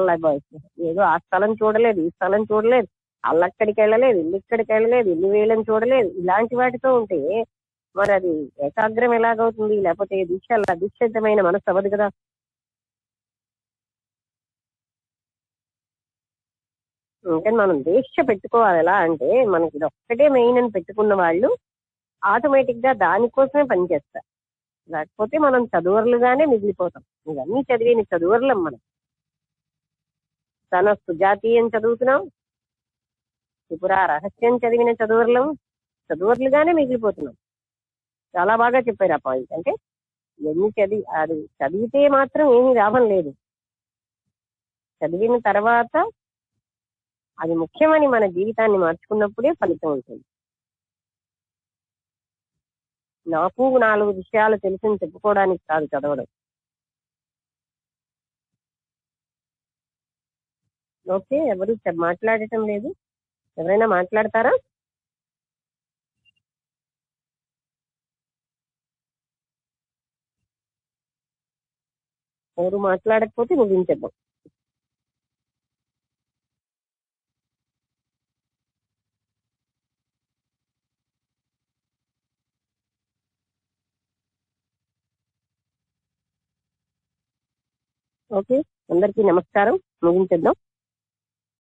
ఏదో ఆ స్థలం చూడలేదు, ఈ స్థలం చూడలేదు, అల్లక్కడికి వెళ్ళలేదు, ఇక్కడికి వెళ్ళలేదు, ఇల్లు వేయలని చూడలేదు, ఇలాంటి వాటితో ఉంటే మరి అది ఏకాగ్రం ఎలాగవుతుంది? లేకపోతే దీక్షితమైన మనసు అవ్వదు కదా. ఇంకా మనం దీక్ష పెట్టుకోవాలి. ఎలా అంటే మనకి ఇది ఒక్కటే మెయిన్ అని పెట్టుకున్న వాళ్ళు ఆటోమేటిక్ గా దానికోసమే పనిచేస్తారు. లేకపోతే మనం చదువర్లుగానే మిగిలిపోతాం. ఇవన్నీ చదివిన చదువర్లం మనం. తన సుజాతీయం చదువుతున్నాం, త్రిపుర రహస్యం చదివిన చదువర్లుగానే మిగిలిపోతున్నాం. చాలా బాగా చెప్పారు ఆ పాయింట్. అంటే ఎన్ని అది చదివితే మాత్రం ఏమీ లాభం లేదు. చదివిన తర్వాత అది ముఖ్యమని మన జీవితాన్ని మార్చుకున్నప్పుడే ఫలితం ఉంటుంది. నాకు 4 విషయాలు తెలుసని చెప్పుకోవడానికి కాదు చదవడం. ఓకే, ఎవరు మాట్లాడటం లేదు. ఎవరైనా మాట్లాడతారా? ఎవరు మాట్లాడకపోతే ముగించేద్దాం. ఓకే, అందరికీ నమస్కారం. ముగించేద్దాం.